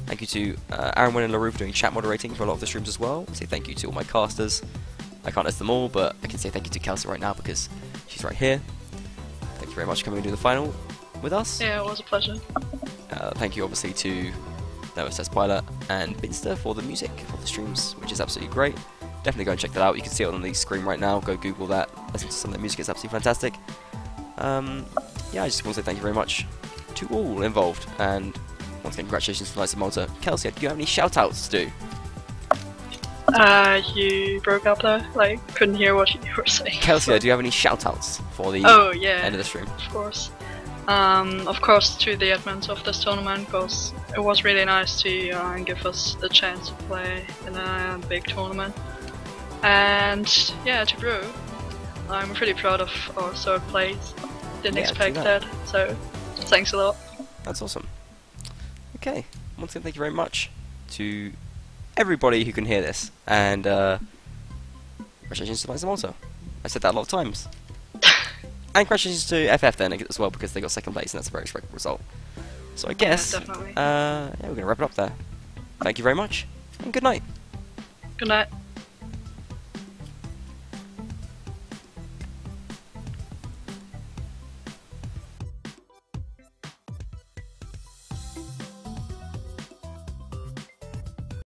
Thank you to Aaron Wynn and LaRue for doing chat moderating for a lot of the streams as well. I say thank you to all my casters. I can't list them all, but I can say thank you to Kelsey right now because she's right here. Thank you very much for coming and do the final with us. Yeah, it was a pleasure. Thank you obviously to NoSS Pilot and Binster for the music of the streams, which is absolutely great. Definitely go and check that out. You can see it on the screen right now. Go Google that. Listen to some of the music. It's absolutely fantastic. Yeah, I just want to say thank you very much to all involved, and once again, congratulations to Knights of Malta. Kelsey, do you have any shout-outs to do? You broke up there, like, couldn't hear what you were saying. Kelsey, do you have any shout-outs for the end of the stream? Of course. Of course to the admins of this tournament, because it was really nice to give us the chance to play in a big tournament. And yeah, to Brew, I'm really proud of our third place. Didn't expect that, so thanks a lot. That's awesome. Okay, once again, thank you very much to everybody who can hear this, and congratulations to Knights of Malta. I said that a lot of times. And congratulations to FF then as well, because they got second place, and that's a very respectable result. So I guess, definitely. yeah, we're going to wrap it up there. Thank you very much, and good night. Good night.